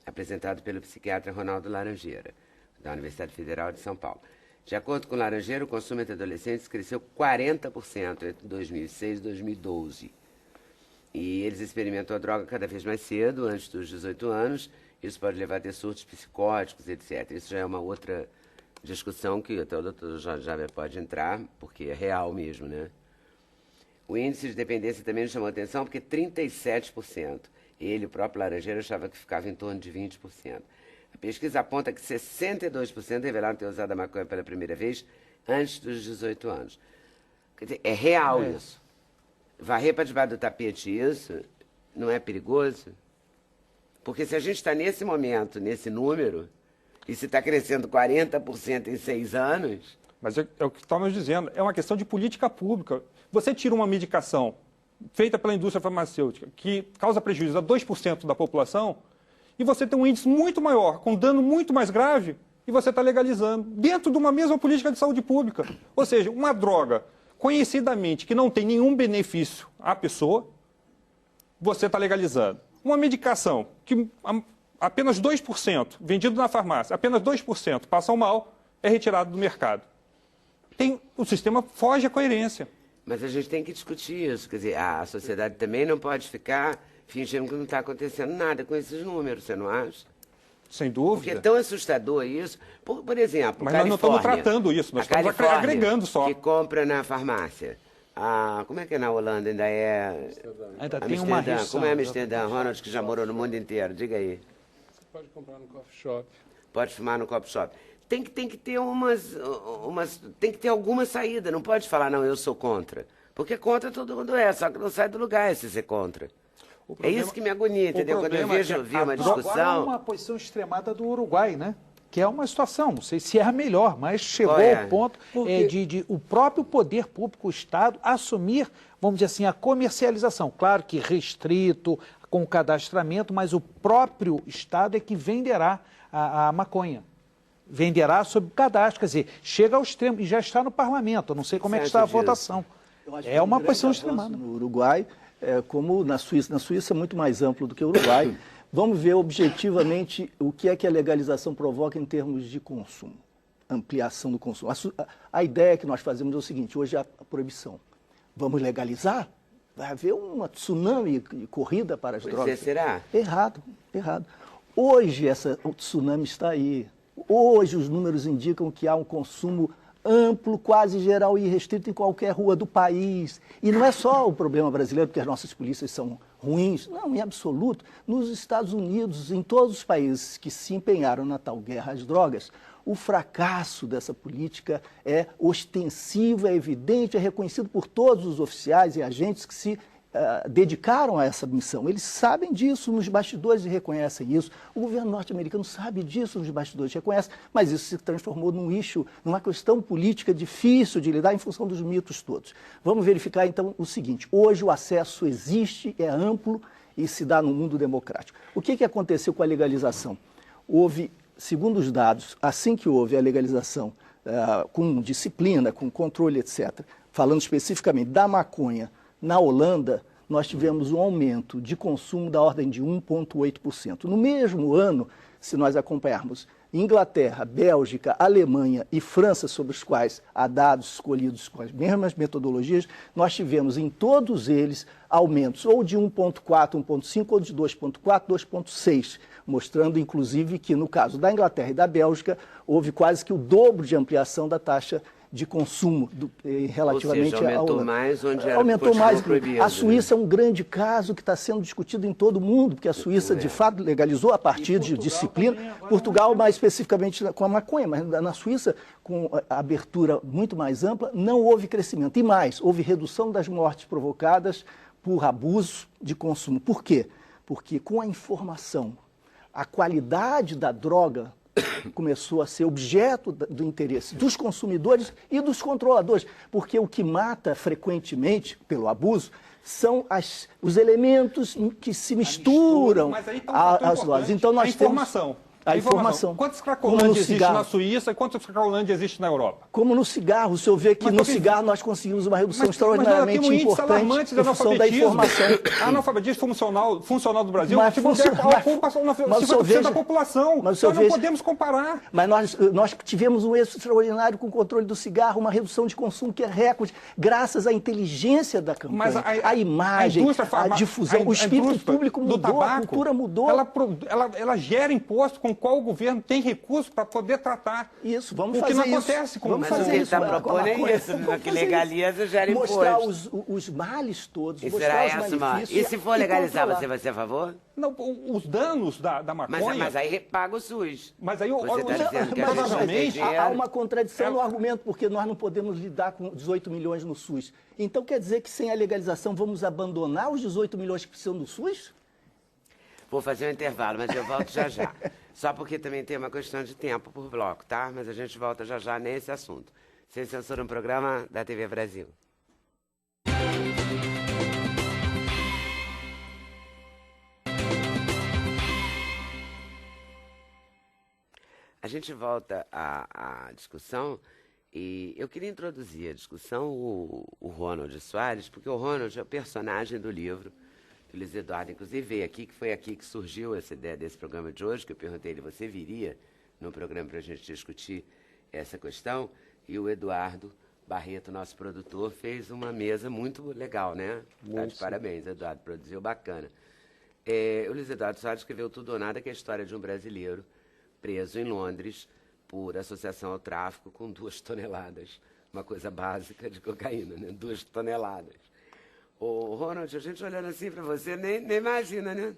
apresentado pelo psiquiatra Ronaldo Laranjeira, da Universidade Federal de São Paulo. De acordo com Laranjeira, o consumo entre adolescentes cresceu 40% entre 2006 e 2012. E eles experimentam a droga cada vez mais cedo, antes dos 18 anos. Isso pode levar a ter surtos psicóticos, etc. Isso já é uma outra discussão que até o doutor Jaber pode entrar, porque é real mesmo, né? O índice de dependência também nos chamou a atenção, porque 37%. Ele, o próprio Laranjeira, achava que ficava em torno de 20%. A pesquisa aponta que 62% revelaram ter usado a maconha pela primeira vez antes dos 18 anos. Quer dizer, é real isso. Varrer para debaixo do tapete isso não é perigoso? Porque se a gente está nesse momento, nesse número, e se está crescendo 40% em 6 anos... Mas é o que estamos dizendo, é uma questão de política pública. Você tira uma medicação feita pela indústria farmacêutica, que causa prejuízo a 2% da população, e você tem um índice muito maior, com dano muito mais grave, e você está legalizando, dentro de uma mesma política de saúde pública. Ou seja, uma droga, conhecidamente, que não tem nenhum benefício à pessoa, você está legalizando. Uma medicação que apenas 2%, vendido na farmácia, apenas 2% passam mal, é retirado do mercado. O sistema foge à coerência. Mas a gente tem que discutir isso. Quer dizer, a sociedade também não pode ficar fingindo que não está acontecendo nada com esses números, você não acha? Sem dúvida. Porque é tão assustador isso. Por exemplo, mas nós não estamos tratando isso, nós estamos agregando só. Que compra na farmácia. Como é que é na Holanda? Ainda é... Ainda tem uma restrição. Como é Amsterdã? Ronald, que já morou no mundo inteiro. Diga aí. Você pode comprar no coffee shop. Pode fumar no coffee shop. Tem que ter tem que ter alguma saída. Não pode falar, não, eu sou contra. Porque contra todo mundo só que não sai do lugar se ser contra. É isso que me agonia, entendeu? Quando eu vi uma discussão... Agora é uma posição extremada do Uruguai, né? Que é uma situação, não sei se é a melhor, mas chegou ao ponto de o próprio poder público, o Estado, assumir, vamos dizer assim, a comercialização. Claro que restrito, com o cadastramento, mas o próprio Estado é que venderá a maconha. Venderá sob cadastro, quer dizer, chega ao extremo e já está no parlamento. Eu não sei como é que está a votação. É uma posição extremada. No Uruguai, como na Suíça. Na Suíça é muito mais amplo do que o Uruguai. Vamos ver objetivamente o que é que a legalização provoca em termos de consumo, ampliação do consumo. A ideia que nós fazemos é o seguinte, hoje é a proibição. Vamos legalizar? Vai haver uma tsunami corrida para as drogas. Será? Errado. Hoje o tsunami está aí. Hoje os números indicam que há um consumo amplo, quase geral e restrito em qualquer rua do país. E não é só o problema brasileiro, porque as nossas polícias são ruins. Não, em absoluto. Nos Estados Unidos, em todos os países que se empenharam na tal guerra às drogas, o fracasso dessa política é ostensivo, é evidente, é reconhecido por todos os oficiais e agentes que se dedicaram a essa missão. Eles sabem disso nos bastidores e reconhecem isso. O governo norte-americano sabe disso nos bastidores e reconhece, mas isso se transformou num issue, numa questão política difícil de lidar em função dos mitos todos. Vamos verificar então o seguinte, hoje o acesso existe, é amplo e se dá no mundo democrático. O que aconteceu com a legalização? Houve, segundo os dados, assim que houve a legalização com disciplina, com controle, etc., falando especificamente da maconha, na Holanda, nós tivemos um aumento de consumo da ordem de 1,8%. No mesmo ano, se nós acompanharmos Inglaterra, Bélgica, Alemanha e França, sobre os quais há dados escolhidos com as mesmas metodologias, nós tivemos em todos eles aumentos ou de 1,4%, 1,5% ou de 2,4%, 2,6%, mostrando inclusive que no caso da Inglaterra e da Bélgica houve quase que o dobro de ampliação da taxa de consumo relativamente ao aumentou mais onde era aumentou mais. Proibido, a Suíça é um grande caso que está sendo discutido em todo o mundo, porque a Suíça de fato legalizou a partir de disciplina. Portugal mais especificamente com a maconha, mas na Suíça com a abertura muito mais ampla não houve crescimento e mais houve redução das mortes provocadas por abuso de consumo. Por quê? Porque com a informação, a qualidade da droga começou a ser objeto do interesse dos consumidores e dos controladores, porque o que mata frequentemente pelo abuso são os elementos que se misturam às drogas. Então nós informação. A informação. Quantos Cracolândia existe na Suíça e quantos Cracolândia existe na Europa? Como no cigarro. O senhor vê que no cigarro nós conseguimos uma redução extraordinariamente importante em função da informação. Analfabetismo funcional do Brasil, mas se você coloca 50% da população, nós não podemos comparar. Mas nós tivemos um êxito extraordinário com o controle do cigarro, uma redução de consumo que é recorde, graças à inteligência da campanha, à imagem, à difusão. O espírito público mudou, a cultura mudou. Ela gera imposto com qual o governo tem recurso para poder tratar. Isso, vamos fazer isso. O que não acontece com Mas o que ele está propondo é isso, que legaliza gera imposto. Mostrar os males todos, mostrar os malefícios. E se for legalizar, você vai ser a favor? Não, os danos da maconha... Mas aí paga o SUS. Mas aí provavelmente há uma contradição no argumento, porque nós não podemos lidar com 18 milhões no SUS. Então quer dizer que sem a legalização vamos abandonar os 18 milhões que precisam do SUS? Vou fazer um intervalo, mas eu volto já já. Só porque também tem uma questão de tempo por bloco, tá? Mas a gente volta já já nesse assunto. Sem Censura, um programa da TV Brasil. A gente volta à discussão e eu queria introduzir a discussão o Ronald Soares, porque o Ronald é o personagem do livro. O Luiz Eduardo, inclusive, veio aqui, que foi aqui que surgiu essa ideia desse programa de hoje, que eu perguntei ele, você viria no programa para a gente discutir essa questão? E o Eduardo Barreto, nosso produtor, fez uma mesa muito legal, né? Tá de parabéns, Eduardo, produziu bacana. O Luiz Eduardo Soares escreveu Tudo ou Nada, que é a história de um brasileiro preso em Londres por associação ao tráfico com 2 toneladas. Uma coisa básica de cocaína, né? 2 toneladas. Ô, Ronald, a gente olhando assim para você, nem imagina, né?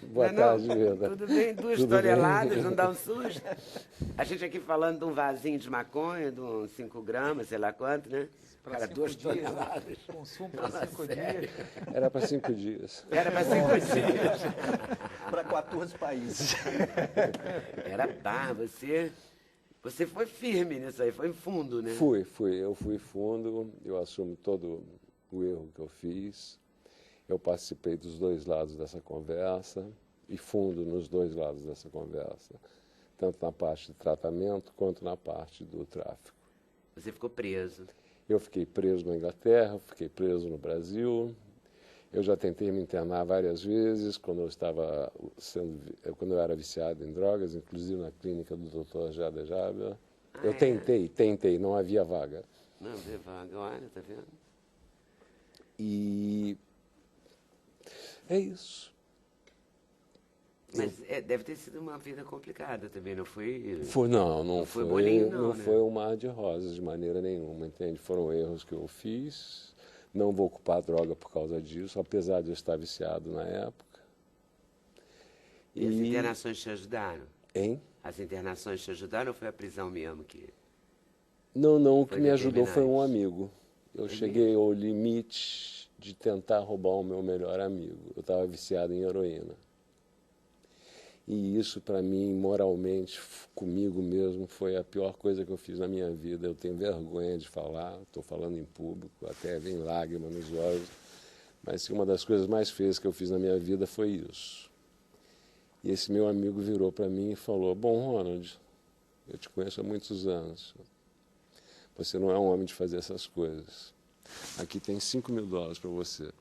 Boa tarde, Vida. Tudo bem? 2 toneladas, não dá um susto? A gente aqui falando de um vasinho de maconha, de uns 5 gramas, sei lá quanto, né? Cara, 2 toneladas. Consumo para 5 dias. Era para 5 dias. Era para 5 dias. Para 14 países. Era barra, você foi firme nisso aí, foi fundo, né? Eu fui fundo, eu assumo todo o erro que eu fiz. Eu participei dos 2 lados dessa conversa e fundo nos 2 lados dessa conversa, tanto na parte de tratamento quanto na parte do tráfico. Você ficou preso. Eu fiquei preso na Inglaterra, fiquei preso no Brasil. Eu já tentei me internar várias vezes quando quando eu era viciado em drogas, inclusive na clínica do Dr. Jada Jabber. Eu tentei, não havia vaga. Não havia vaga, olha, tá vendo? E é isso. Mas deve ter sido uma vida complicada também, não foi? Não foi bolinho, não, não né? foi um mar de rosas de maneira nenhuma, entende? Foram erros que eu fiz. Não vou ocupar a droga por causa disso, apesar de eu estar viciado na época. E as internações te ajudaram? Hein? As internações te ajudaram ou foi a prisão mesmo que... Não, o que Foi me ajudou foi um determinante. amigo. Eu cheguei ao limite de tentar roubar o meu melhor amigo. Eu estava viciado em heroína. E isso, para mim, moralmente, comigo mesmo, foi a pior coisa que eu fiz na minha vida. Eu tenho vergonha de falar, estou falando em público, até vem lágrima nos olhos. Mas uma das coisas mais feias que eu fiz na minha vida foi isso. E esse meu amigo virou para mim e falou: bom, Ronald, eu te conheço há muitos anos. Você não é um homem de fazer essas coisas. Aqui tem $5.000 para você.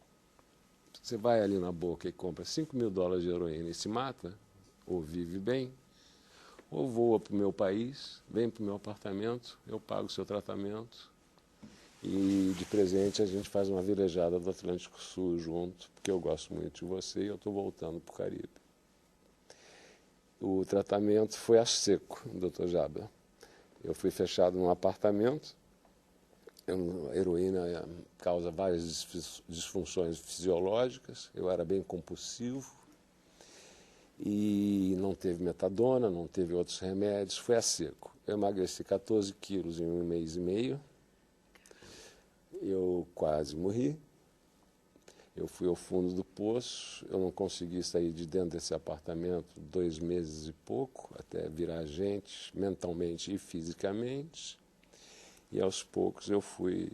Você vai ali na boca e compra $5.000 de heroína e se mata, ou vive bem, ou voa para o meu país, vem para o meu apartamento, eu pago o seu tratamento e de presente a gente faz uma velejada do Atlântico Sul junto, porque eu gosto muito de você e eu estou voltando para o Caribe. O tratamento foi a seco, Dr. Jabber. Eu fui fechado num apartamento. A heroína causa várias disfunções fisiológicas. Eu era bem compulsivo. E não teve metadona, não teve outros remédios. Foi a seco. Eu emagreci 14 quilos em 1 mês e meio. Eu quase morri. Eu fui ao fundo do poço, eu não consegui sair de dentro desse apartamento 2 meses e pouco, até virar gente, mentalmente e fisicamente. E aos poucos eu fui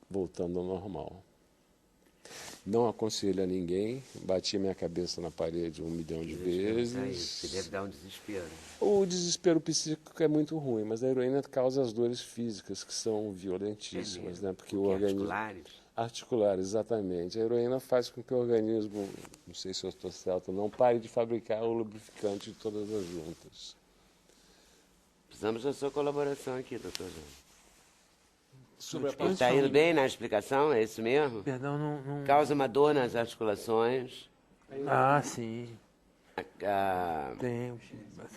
voltando ao normal. Não aconselho a ninguém, bati minha cabeça na parede 1 milhão de vezes. Você deve dar um desespero. O desespero psíquico é muito ruim, mas a heroína causa as dores físicas, que são violentíssimas, né? Porque o organismo... Articulares? Articulares, exatamente. A heroína faz com que o organismo, não sei se eu estou certo, não pare de fabricar o lubrificante de todas as juntas. Precisamos da sua colaboração aqui, doutor João. Sobre a Ele está indo bem na explicação, é isso mesmo? Perdão, não... Causa uma dor nas articulações. Ah, sim. A Tem.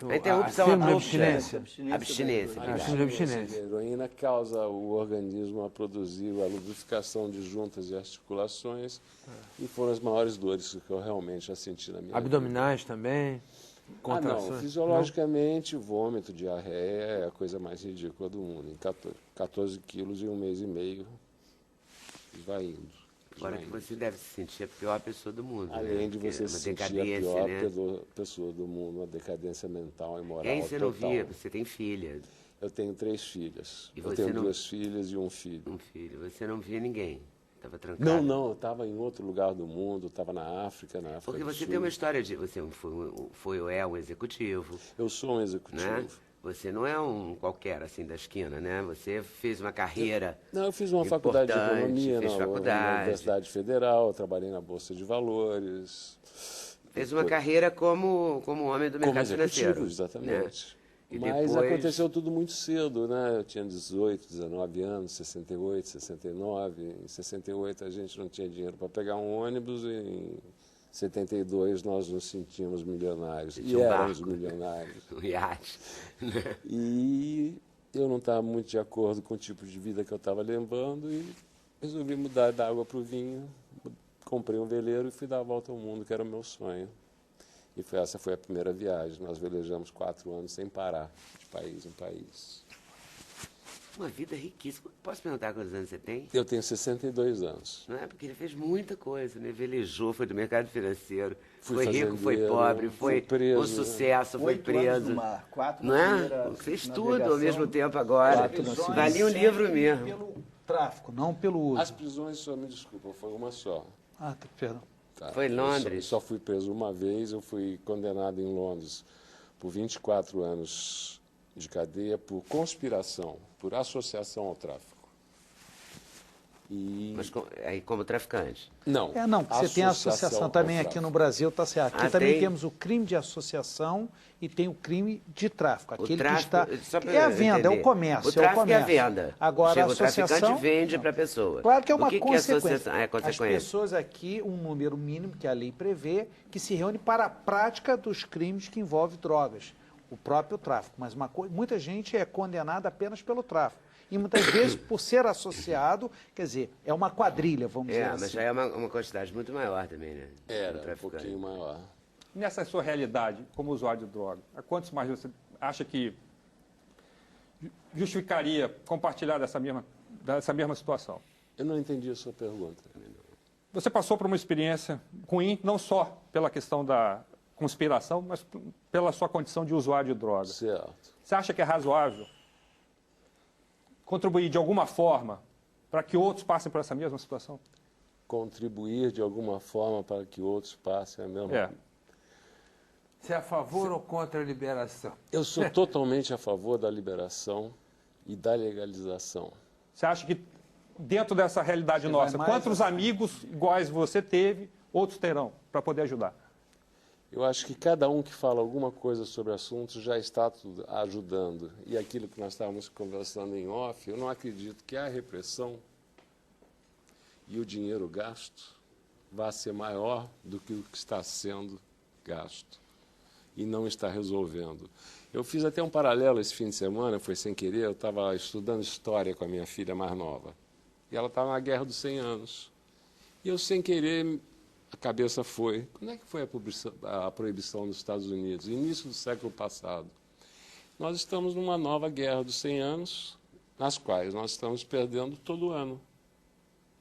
a interrupção síndrome de abrupta. abstinência. Abstinência, A obrigado. síndrome de abstinência. A heroína causa o organismo a produzir a lubrificação de juntas e articulações e foram as maiores dores que eu realmente já senti na minha vida. Abdominais também. Contrações. Não, fisiologicamente, vômito, diarreia é a coisa mais ridícula do mundo. Em 14 quilos em 1 mês e meio, vai indo. Agora que você deve se sentir a pior pessoa do mundo. Além né? de Porque você é se uma sentir a decadência, pior né? pessoa do mundo, uma decadência mental e moral E aí você não total. via, você tem filha, Eu tenho 3 filhas. E Eu você tenho não- 2 filhas e um filho. um filho, você não via ninguém. Estava trancado. Não, eu estava em outro lugar do mundo, estava na África Porque do você Sul. tem uma história de. Você foi ou é um executivo, Eu sou um executivo. né? Você não é um qualquer assim da esquina, né? Você fez uma carreira. Não, eu fiz uma faculdade de Importante, economia fez na faculdade. Universidade Federal, trabalhei na Bolsa de Valores. Fez uma carreira como homem do Como mercado executivo, financeiro. exatamente. Né? E Mas depois- aconteceu tudo muito cedo, né? Eu tinha 18, 19 anos, 68, 69. Em 68 a gente não tinha dinheiro para pegar um ônibus, em 72 nós nos sentimos milionários. E um éramos barco. milionários. Um iate. E eu não estava muito de acordo com o tipo de vida que eu estava levando e resolvi mudar da água para o vinho. Comprei um veleiro e fui dar a volta ao mundo, que era o meu sonho. E essa foi a primeira viagem. Nós velejamos 4 anos sem parar, de país em país. Uma vida riquíssima. Posso perguntar quantos anos você tem? Eu tenho 62 anos. Não é? Porque ele fez muita coisa, né? Velejou, foi do mercado financeiro, Fui foi rico, foi fazendeiro, pobre, fui foi preso, um sucesso, foi 8 anos preso. no mar, 4 Não na é? primeira Fez tudo navegação, ao mesmo tempo agora. 4 na segunda. Valia um livro mesmo. Pelo tráfico, não pelo uso. As prisões, só me desculpa, foi uma só. Ah, perdão. Tá? Foi em Eu Londres? só fui preso uma vez, eu fui condenado em Londres por 24 anos de cadeia por conspiração, por associação ao tráfico. E... Mas aí como traficante. Não. Não, porque você tem a associação ao também aqui tráfico. no Brasil, tá certo. Aqui Ah, também tem? temos o crime de associação e tem o crime de tráfico. Aquele tráfico, que está. só pra É a eu venda, entender. é o comércio. O tráfico é o comércio. é a venda. Agora, Chega a o traficante associação. e vende para a pessoa. Claro que é uma o que consequência. Que é associação? É As consequência. pessoas aqui, um número mínimo que a lei prevê, que se reúne para a prática dos crimes que envolvem drogas, o próprio tráfico. Mas muita gente é condenada apenas pelo tráfico. E muitas vezes, por ser associado, quer dizer, é uma quadrilha, vamos dizer Mas assim. já é uma quantidade muito maior também, né? do Era um traficante. pouquinho maior. Nessa sua realidade, como usuário de droga, a quantos mais você acha que justificaria compartilhar dessa mesma situação? Eu não entendi a sua pergunta. Você passou por uma experiência ruim, não só pela questão da conspiração, mas pela sua condição de usuário de droga. Certo. Você acha que é razoável contribuir de alguma forma para que outros passem por essa mesma situação? Contribuir de alguma forma para que outros passem a mesma... É. Você é a favor ou contra a liberação? Eu sou totalmente a favor da liberação e da legalização. Você acha que dentro dessa realidade Você nossa, vai mais quantos assim. amigos iguais você teve, outros terão, para poder ajudar? Eu acho que cada um que fala alguma coisa sobre assuntos já está ajudando. E aquilo que nós estávamos conversando em off, eu não acredito que a repressão e o dinheiro gasto vá ser maior do que o que está sendo gasto e não está resolvendo. Eu fiz até um paralelo esse fim de semana, foi sem querer, eu estava estudando história com a minha filha mais nova. E ela estava na Guerra dos 100 anos. E eu, sem querer, a cabeça foi, quando é que foi a proibição nos Estados Unidos? Início do século passado. Nós estamos numa nova guerra dos 100 anos, nas quais nós estamos perdendo todo ano.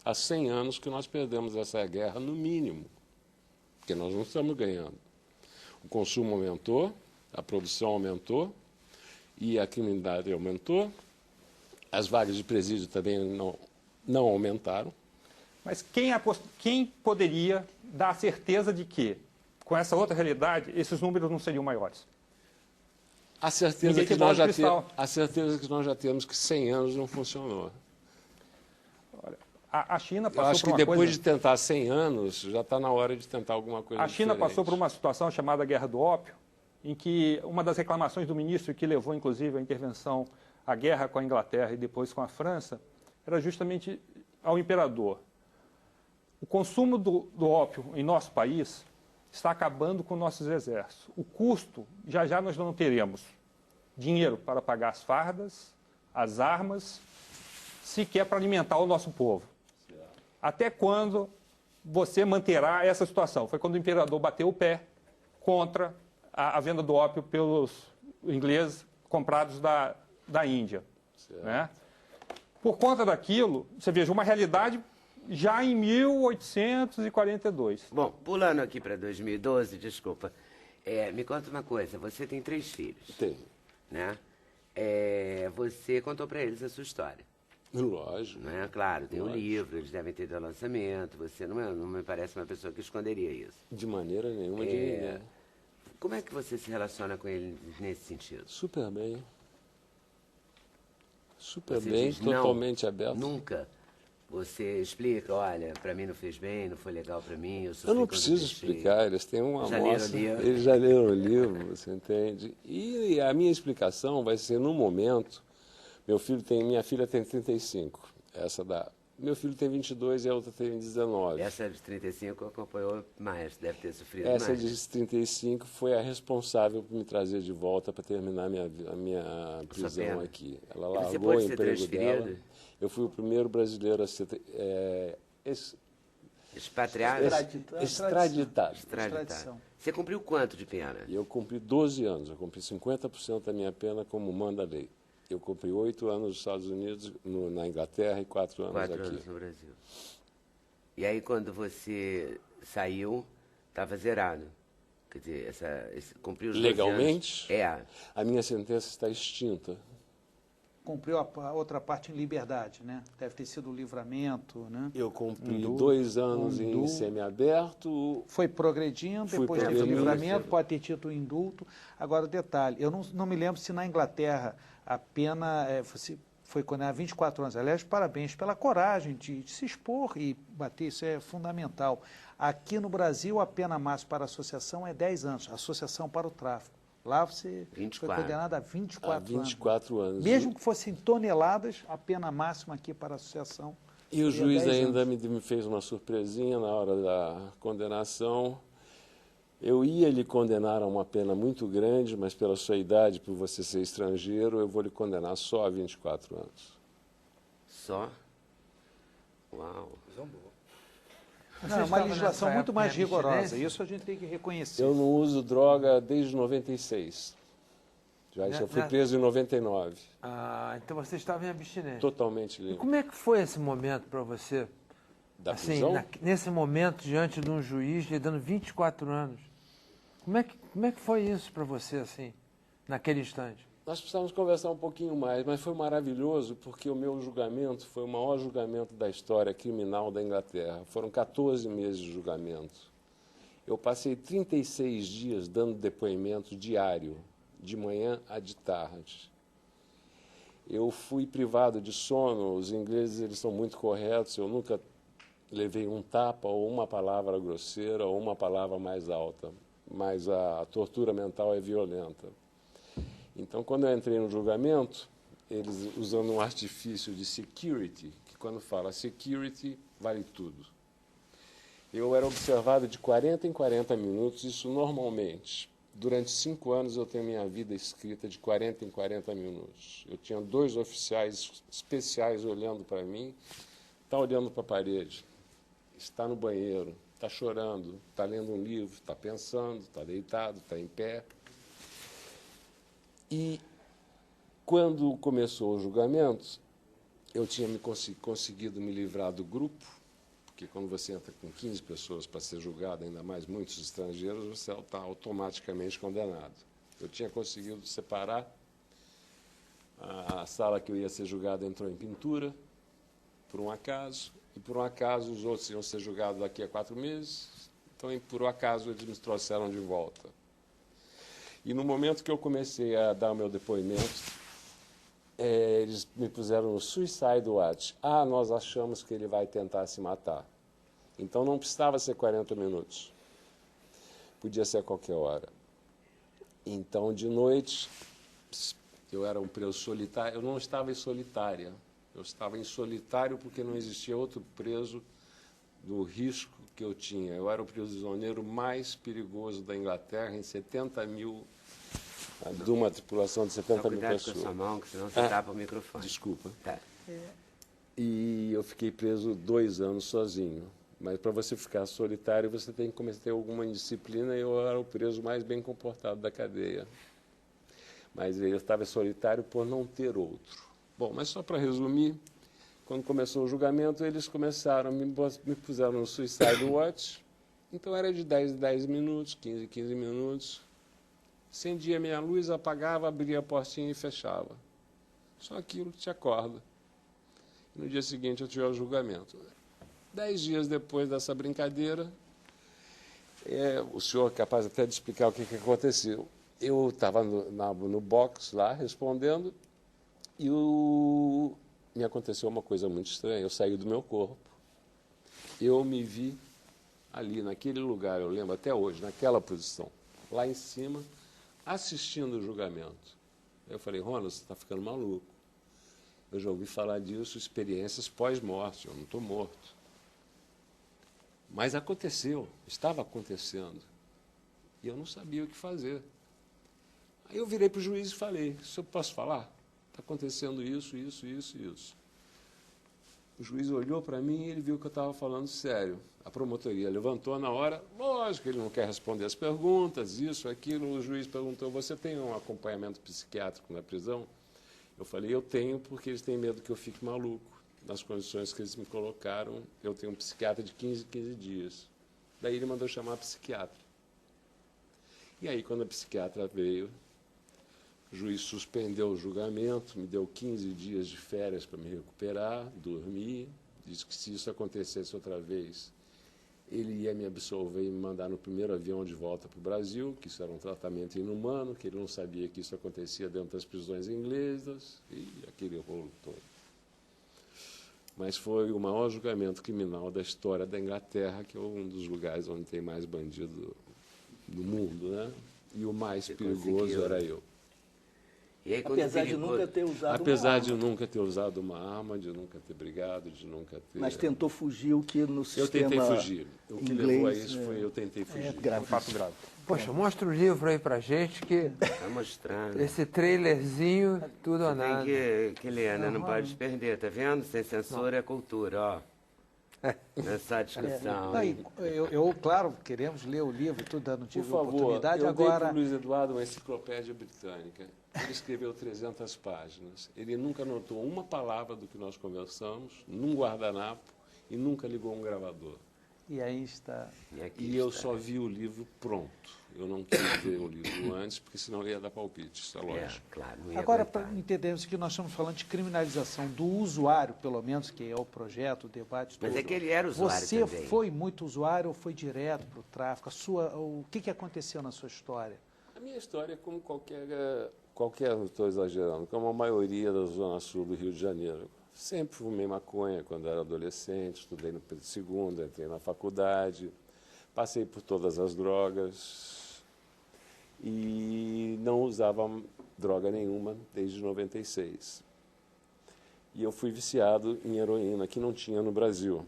Há 100 anos que nós perdemos essa guerra, no mínimo, porque nós não estamos ganhando. O consumo aumentou, a produção aumentou e a criminalidade aumentou. As vagas de presídio também não aumentaram. Mas quem poderia dar a certeza de que, com essa outra realidade, esses números não seriam maiores? A certeza Ninguém que tem bola nós de cristal. a certeza que nós já temos que 100 anos não funcionou. A China Eu passou acho por que uma depois coisa... de tentar 100 anos, já está na hora de tentar alguma coisa A China diferente. passou por uma situação chamada Guerra do Ópio, em que uma das reclamações do ministro, que levou inclusive à intervenção, à guerra com a Inglaterra e depois com a França, era justamente ao imperador. O consumo do ópio em nosso país está acabando com nossos exércitos. O custo, já nós não teremos dinheiro para pagar as fardas, as armas, sequer para alimentar o nosso povo. Até quando você manterá essa situação? Foi quando o imperador bateu o pé contra a venda do ópio pelos ingleses comprados da Índia. Né? Por conta daquilo, você veja, uma realidade já em 1842. Bom, pulando aqui para 2012, desculpa. Me conta uma coisa, você tem 3 filhos, Tem. né? Você contou para eles a sua história, Lógico. né? Claro, tem um Lógico. livro, eles devem ter dado lançamento, você não me parece uma pessoa que esconderia isso. De maneira nenhuma de ninguém. Como é que você se relaciona com eles nesse sentido? Super bem. Super Você bem, diz, não, totalmente aberto. Nunca. Você explica, olha, para mim não fez bem, não foi legal para mim, eu sofri Eu não quando preciso deixei. explicar, eles têm uma Já leram o amostra, livro. eles já leram o livro, você entende? E a minha explicação vai ser no momento, minha filha tem 35, essa Meu filho tem 22 e a outra tem 19. Essa de 35 acompanhou mais, deve ter sofrido Essa mais. de 35 foi a responsável por me trazer de volta para terminar a minha prisão aqui. Ela E você largou pôde o ser emprego transferido? dela. Eu fui o primeiro brasileiro a ser Expatriado? extraditado. Extraditado. Você cumpriu quanto de pena? E eu cumpri 12 anos. Eu cumpri 50% da minha pena como manda a lei. Eu cumpri 8 anos nos Estados Unidos, na Inglaterra, e 4 anos 4 aqui. anos no Brasil. E aí, quando você saiu, estava zerado. Quer dizer, cumpriu os 12 Legalmente? anos. A minha sentença está extinta. Cumpriu a outra parte em liberdade, né? Deve ter sido o livramento, né? Eu cumpri 2 anos em semiaberto. Foi progredindo, Fui depois teve o progredindo. livramento, pode ter tido o indulto. Agora, detalhe, eu não me lembro se na Inglaterra a pena foi condenada a 24 anos. Aliás, parabéns pela coragem de se expor e bater, isso é fundamental. Aqui no Brasil, a pena máxima para a associação é 10 anos, associação para o tráfico. Lá você 24. foi condenado a 24 anos. 24 anos. Mesmo que fossem toneladas, a pena máxima aqui para a associação. E o seria juiz 10 ainda anos. me fez uma surpresinha na hora da condenação. Eu ia lhe condenar a uma pena muito grande, mas pela sua idade, por você ser estrangeiro, eu vou lhe condenar só a 24 anos. Só? Uau. Não, é uma estava legislação nessa muito época mais em rigorosa. abstinência? Isso a gente tem que reconhecer. Eu não uso droga desde 96. Eu fui preso em 99. Ah, então você estava em abstinência. Totalmente E limpo. como é que foi esse momento para você? Da Assim, prisão? nesse momento, diante de um juiz lhe dando 24 anos. Como é que foi isso para você, assim, naquele instante? Nós precisamos conversar um pouquinho mais, mas foi maravilhoso porque o meu julgamento foi o maior julgamento da história criminal da Inglaterra. Foram 14 meses de julgamento. Eu passei 36 dias dando depoimento diário, de manhã a de tarde. Eu fui privado de sono, os ingleses eles são muito corretos, eu nunca levei um tapa ou uma palavra grosseira ou uma palavra mais alta, mas a tortura mental é violenta. Então, quando eu entrei no julgamento, eles usando um artifício de security, que quando fala security, vale tudo. Eu era observado de 40 em 40 minutos, isso normalmente. Durante 5 anos eu tenho minha vida escrita de 40 em 40 minutos. Eu tinha 2 oficiais especiais olhando para mim, está olhando para a parede, está no banheiro, está chorando, está lendo um livro, está pensando, está deitado, está em pé. E quando começou o julgamento, eu tinha conseguido me livrar do grupo, porque quando você entra com 15 pessoas para ser julgado, ainda mais muitos estrangeiros, você está automaticamente condenado. Eu tinha conseguido separar, a sala que eu ia ser julgado entrou em pintura, por um acaso, e por um acaso os outros iam ser julgados daqui a 4 meses, então por um acaso eles me trouxeram de volta. E no momento que eu comecei a dar o meu depoimento, eles me puseram no suicide watch. Ah, nós achamos que ele vai tentar se matar. Então não precisava ser 40 minutos. Podia ser a qualquer hora. Então, de noite, eu era um preso solitário. Eu não estava em solitária. Eu estava em solitário porque não existia outro preso do risco que eu tinha. Eu era o prisioneiro mais perigoso da Inglaterra, em 70 mil, de uma tripulação de 70 mil pessoas. Cuidado com a sua mão, que senão você tapa o microfone. Desculpa. Tá. E eu fiquei preso 2 anos sozinho. Mas para você ficar solitário, você tem que cometer alguma disciplina, e eu era o preso mais bem comportado da cadeia. Mas eu estava solitário por não ter outro. Bom, mas só para resumir, quando começou o julgamento, eles começaram, me puseram no suicide watch. Então era de 10 em 10 minutos, 15 em 15 minutos. Acendia minha luz, apagava, abria a portinha e fechava. Só aquilo que te acorda. E no dia seguinte eu tive o julgamento. 10 dias depois dessa brincadeira, o senhor é capaz até de explicar o que aconteceu. Eu estava no box lá, respondendo, e me aconteceu uma coisa muito estranha. Eu saí do meu corpo, eu me vi ali, naquele lugar, eu lembro até hoje, naquela posição, lá em cima, assistindo o julgamento. Eu falei, Ronald, você está ficando maluco. Eu já ouvi falar disso, experiências pós-morte, eu não estou morto. Mas aconteceu, estava acontecendo. E eu não sabia o que fazer. Aí eu virei para o juiz e falei, se eu posso falar? Está acontecendo isso, isso, isso e isso. O juiz olhou para mim e ele viu que eu estava falando sério. A promotoria levantou na hora, lógico, ele não quer responder as perguntas, isso, aquilo. O juiz perguntou, você tem um acompanhamento psiquiátrico na prisão? Eu falei, eu tenho, porque eles têm medo que eu fique maluco. Nas condições que eles me colocaram, eu tenho um psiquiatra de 15 dias. Daí ele mandou chamar a psiquiatra. E aí, quando a psiquiatra veio, o juiz suspendeu o julgamento, me deu 15 dias de férias para me recuperar, dormir, disse que se isso acontecesse outra vez, ele ia me absolver e me mandar no primeiro avião de volta para o Brasil, que isso era um tratamento inumano, que ele não sabia que isso acontecia dentro das prisões inglesas, e aquele rolo todo. Mas foi o maior julgamento criminal da história da Inglaterra, que é um dos lugares onde tem mais bandido do mundo, né? E o mais perigoso era eu. E aí, Apesar de nunca ter usado Apesar uma de arma. nunca ter usado uma arma, de nunca ter brigado, de nunca ter... Mas tentou fugir, o que no Eu sistema tentei fugir. O que inglês, levou a isso foi eu tentei fugir. grave. Um fato grave. Poxa, mostra o livro aí pra gente, que Tá mostrando. esse trailerzinho, tudo ou Você nada. tem que ler, né? Não pode perder, tá vendo? Sem censura é cultura, ó. Nessa discussão. Não, e eu, claro, queremos ler o livro, tudo dando Por tive favor, oportunidade. eu dei para Agora, o Luiz Eduardo uma enciclopédia britânica. Ele escreveu 300 páginas. Ele nunca anotou uma palavra do que nós conversamos, num guardanapo, e nunca ligou um gravador. e aí está. E eu só vi o livro pronto. Eu não quis ver o livro antes, porque senão eu ia dar palpite, isso é É, lógico. claro, não ia Agora, aguentar. para entendermos que nós estamos falando de criminalização do usuário, pelo menos, que é o projeto, o debate. Mas todo. é que ele era usuário Você também. foi muito usuário ou foi direto para o tráfico? O que aconteceu na sua história? A minha história é como qualquer, não estou exagerando, como a maioria da Zona Sul do Rio de Janeiro. Sempre fumei maconha quando era adolescente, estudei no Pedro II, entrei na faculdade, passei por todas as drogas e não usava droga nenhuma desde 96. E eu fui viciado em heroína, que não tinha no Brasil.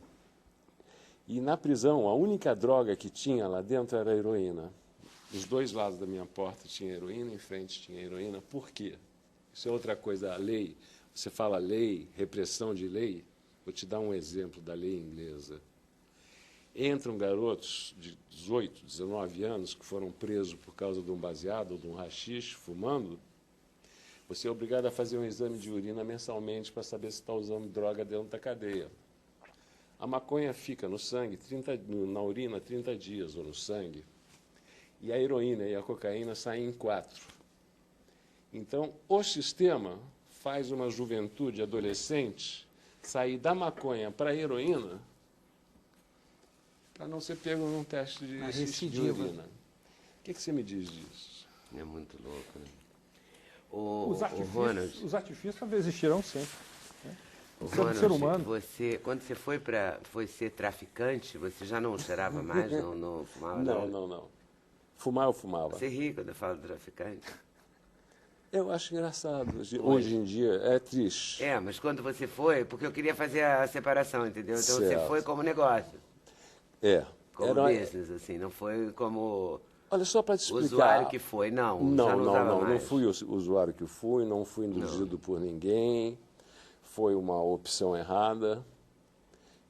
E na prisão, a única droga que tinha lá dentro era a heroína. Dos dois lados da minha porta tinha heroína, em frente tinha heroína. Por quê? Isso é outra coisa, a lei. Você fala lei, repressão de lei. Vou te dar um exemplo da lei inglesa. Entram garotos de 18, 19 anos que foram presos por causa de um baseado ou de um haxixe, fumando. Você é obrigado a fazer um exame de urina mensalmente para saber se está usando droga dentro da cadeia. A maconha fica no sangue, na urina, 30 dias, ou no sangue. E a heroína e a cocaína saem em 4. Então, o sistema faz uma juventude adolescente sair da maconha para a heroína para não ser pego num teste de recidiva. urina. O que você me diz disso? É muito louco, né? Os Ronald, artifícios talvez existirão sempre. o Você é um Ronald, ser humano. quando você foi ser traficante, você já não cheirava mais, não fumava nada? Não. Fumar eu fumava. Você ri quando eu falo traficante? Eu acho engraçado. Hoje em dia é triste. É, mas quando você foi, porque eu queria fazer a separação, entendeu? Então você Certo. foi como negócio, É. como Era- business, assim, não foi como Olha, só para te explicar. usuário que foi, não, já não usava mais. Não fui o usuário que fui, não fui induzido por ninguém. Foi uma opção errada.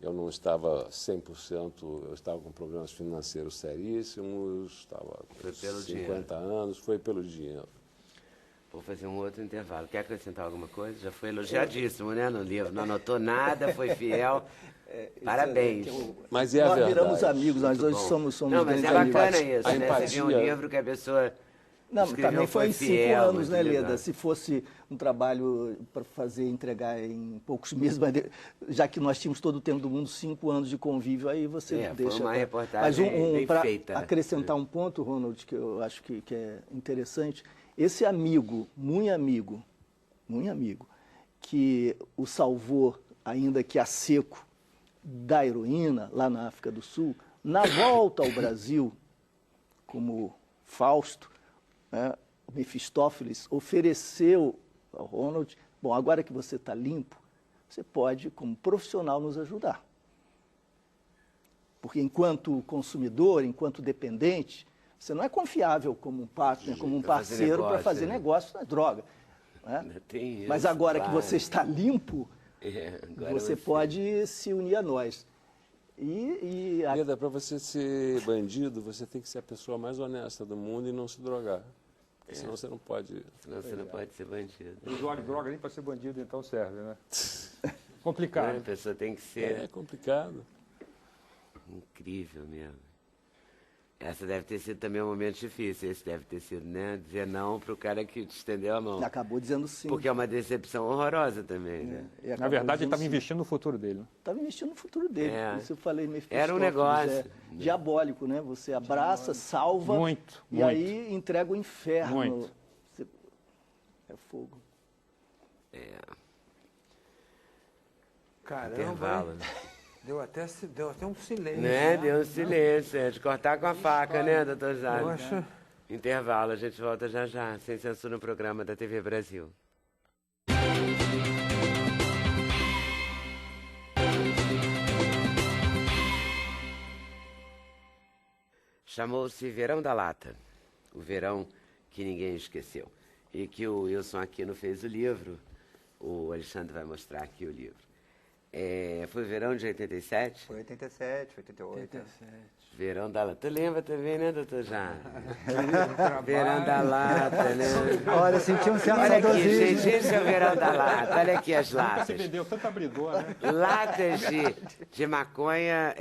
Eu não estava 100%, eu estava com problemas financeiros seríssimos, estava Foi com pelo 50 anos, foi pelo dinheiro. Vou fazer um outro intervalo. Quer acrescentar alguma coisa? Já foi elogiadíssimo, né, no livro. Não anotou nada, foi fiel. Parabéns. Mas é a Nós verdade. viramos amigos, nós Muito hoje bom. somos Não, mas grandes é amigos. bacana isso, A né? Você vê um empatia- livro que a pessoa Não, escreveu, também foi em 5 fiel, anos, né, muito Leda? legal. Se fosse um trabalho para fazer, entregar em poucos meses, mas já que nós tínhamos todo o tempo do mundo, 5 anos de convívio, aí você É, foi deixa... uma pra- reportagem bem pra feita. acrescentar um ponto, Ronald, que eu acho que é interessante, esse amigo, muito amigo, que o salvou, ainda que a seco, da heroína, lá na África do Sul, na volta ao Brasil, como Fausto, né, o Mefistófeles, ofereceu ao Ronald, Bom, agora que você está limpo, você pode, como profissional, nos ajudar. Porque enquanto consumidor, enquanto dependente, você não é confiável como um partner, como um parceiro para fazer negócio na droga. Né? Mas agora que você está limpo, você pode se unir a nós. Leda, para você ser bandido, você tem que ser a pessoa mais honesta do mundo e não se drogar. Senão você não pode... Senão você não pode ser bandido. O usuário de droga nem para ser bandido, então serve, né? Complicado. A pessoa tem que ser... É complicado. Incrível mesmo. Essa deve ter sido também um momento difícil. Esse deve ter sido, né? Dizer não para o cara que te estendeu a mão. Acabou dizendo sim. Porque é uma decepção horrorosa também, né? Na verdade, ele estava investindo no futuro dele. Estava investindo no futuro dele. Isso eu falei, era um negócio. Diabólico, né? Você abraça, salva e aí entrega o inferno. Muito. É fogo. Caramba, Intervalo, né? Deu até um silêncio. Né? Deu um silêncio. É de cortar com a faca, né, doutor Jaime? Eu acho... Intervalo, a gente volta já já, sem censura no programa da TV Brasil. Chamou-se Verão da Lata, o verão que ninguém esqueceu. E que o Wilson Aquino fez o livro, o Alexandre vai mostrar aqui o livro. Foi o verão de 87? Foi 87, 88. 87. Verão da Lata. Tu lembra também, né, doutor Jaime? Verão da Lata, né? Olha, senti um certo Olha aqui, saudosismo. gente, esse é o Verão da Lata. Olha aqui as Você latas. vendeu tanto abridor, né? Latas de maconha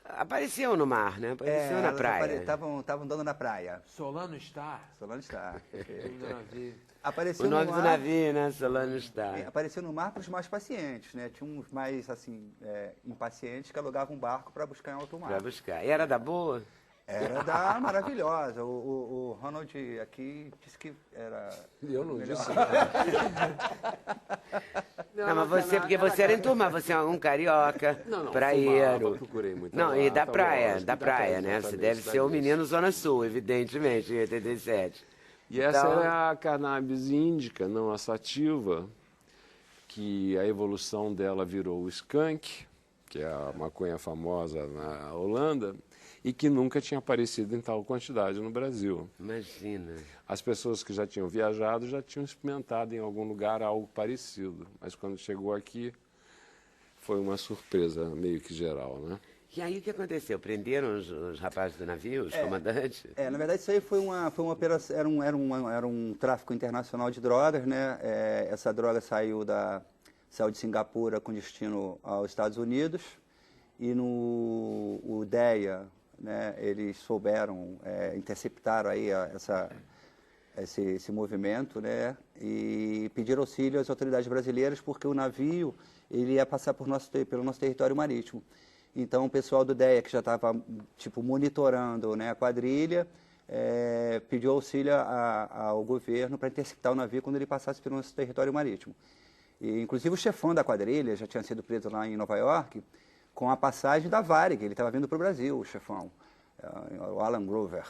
apareciam no mar, né? Apareciam na praia. Estavam dando na praia. Solano está. Solano está. No navio. Apareceu O nome no do mar, navio, né? Solano está. Apareceu no mar para os mais pacientes, né? Tinha uns mais, assim, impacientes que alugavam um barco para buscar em alto mar. Pra buscar. E era da boa? Era da maravilhosa. O Ronald aqui disse que era... Eu não disse. Não, mas você, porque você era enturmado, você é um carioca, praieiro. Procurei muito. Não, e da praia, lógico, da praia, né? Você deve ser o menino Zona Sul, evidentemente, em 87. E essa Então- era a cannabis índica, não a sativa, que a evolução dela virou o skunk, que é a maconha famosa na Holanda, e que nunca tinha aparecido em tal quantidade no Brasil. Imagina. As pessoas que já tinham viajado já tinham experimentado em algum lugar algo parecido, mas quando chegou aqui foi uma surpresa meio que geral, né? E aí o que aconteceu? Prenderam os rapazes do navio, os comandantes? Na verdade, isso aí foi uma operação, era um tráfico internacional de drogas, né? Essa droga saiu de Singapura com destino aos Estados Unidos e o DEA, né? Eles souberam, interceptaram aí esse movimento, né? E pediram auxílio às autoridades brasileiras porque o navio ele ia passar pelo nosso território marítimo. Então, o pessoal do DEA, que já estava monitorando, né, a quadrilha, pediu auxílio ao governo para interceptar o navio quando ele passasse pelo nosso território marítimo. E, inclusive, o chefão da quadrilha já tinha sido preso lá em Nova York com a passagem da Varig, ele estava vindo para o Brasil, o chefão, o Alan Grover,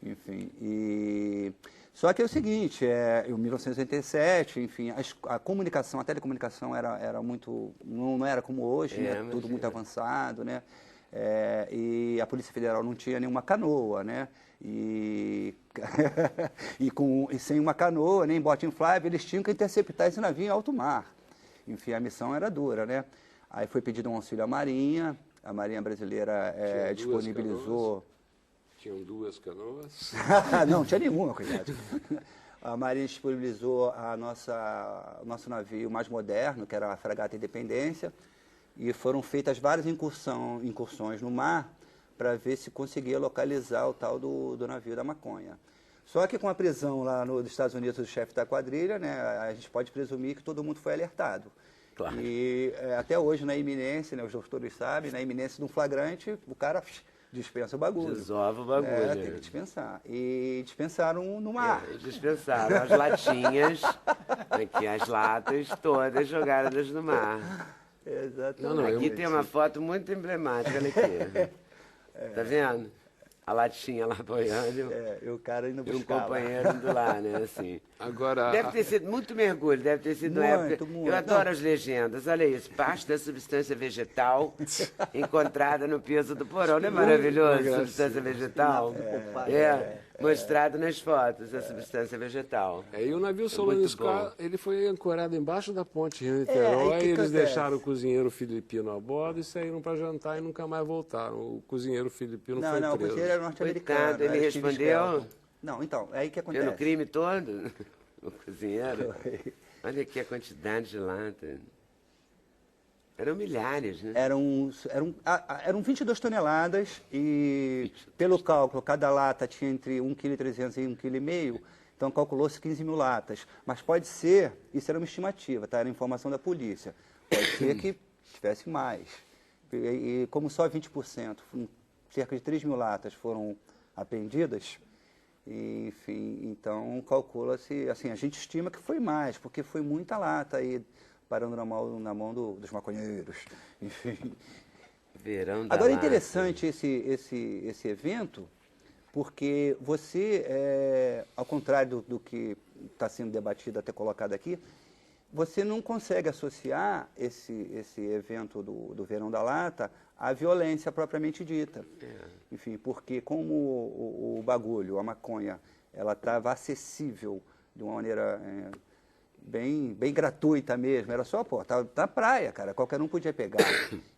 enfim. Só que é o seguinte, em 1987, enfim, a comunicação, a telecomunicação era muito, não era como hoje, né? Tudo muito avançado, né? E a Polícia Federal não tinha nenhuma canoa, né? E sem uma canoa, nem bote inflável, eles tinham que interceptar esse navio em alto mar. Enfim, a missão era dura, né? Aí foi pedido um auxílio à Marinha, a Marinha Brasileira disponibilizou... Tinham 2 canoas? Não, não tinha nenhuma, coitado. A Marinha disponibilizou o nosso navio mais moderno, que era a Fragata Independência, e foram feitas várias incursões no mar para ver se conseguia localizar o tal do navio da maconha. Só que com a prisão lá nos Estados Unidos do chefe da quadrilha, né, a gente pode presumir que todo mundo foi alertado. Claro. E até hoje, na iminência, né, os doutores sabem, na iminência de um flagrante, o cara dispensa o bagulho. Desova o bagulho. Tem que dispensar. E dispensaram no mar. Dispensaram as latinhas, aqui as latas todas jogadas no mar. Exatamente. Aqui tem uma foto muito emblemática, olha aqui. Tá vendo? a latinha lá boiando E o cara ainda e um buscava. companheiro indo lá, né? Assim. Agora, Deve ter sido muito mergulho, deve ter sido uma época. Muito. Eu adoro as legendas, olha isso. Parte da substância vegetal encontrada no piso do porão. Não é maravilhoso? Substância vegetal? Mostrado nas fotos, a substância vegetal. e o navio muito Solano bom. Scar, ele foi ancorado embaixo da ponte aí Rio-Niterói, que eles acontece? deixaram o cozinheiro filipino a bordo e saíram para jantar e nunca mais voltaram. O cozinheiro filipino foi Não, o preso. cozinheiro era norte-americano. Coitado, ele era Steve respondeu? Skelton. Não, então, é aí que acontece. Pelo crime todo? O cozinheiro? Olha aqui a quantidade de lata. Eram milhares, né? Eram 22 toneladas e, pelo cálculo, cada lata tinha entre 1,3 kg e 1,5 kg, então calculou-se 15 mil latas. Mas pode ser, isso era uma estimativa, tá? Era informação da polícia, pode ser que tivesse mais. E como só 20%, cerca de 3 mil latas foram apreendidas, enfim, então calcula-se, assim, a gente estima que foi mais, porque foi muita lata aí, parando na mão dos maconheiros, enfim. Verão da Agora é lata. interessante esse evento, porque você, ao contrário do que está sendo debatido até colocado aqui, você não consegue associar esse evento do Verão da Lata à violência propriamente dita. Enfim, porque como o bagulho, a maconha, ela estava acessível de uma maneira bem gratuita mesmo, era só, tá na praia, cara, qualquer um podia pegar.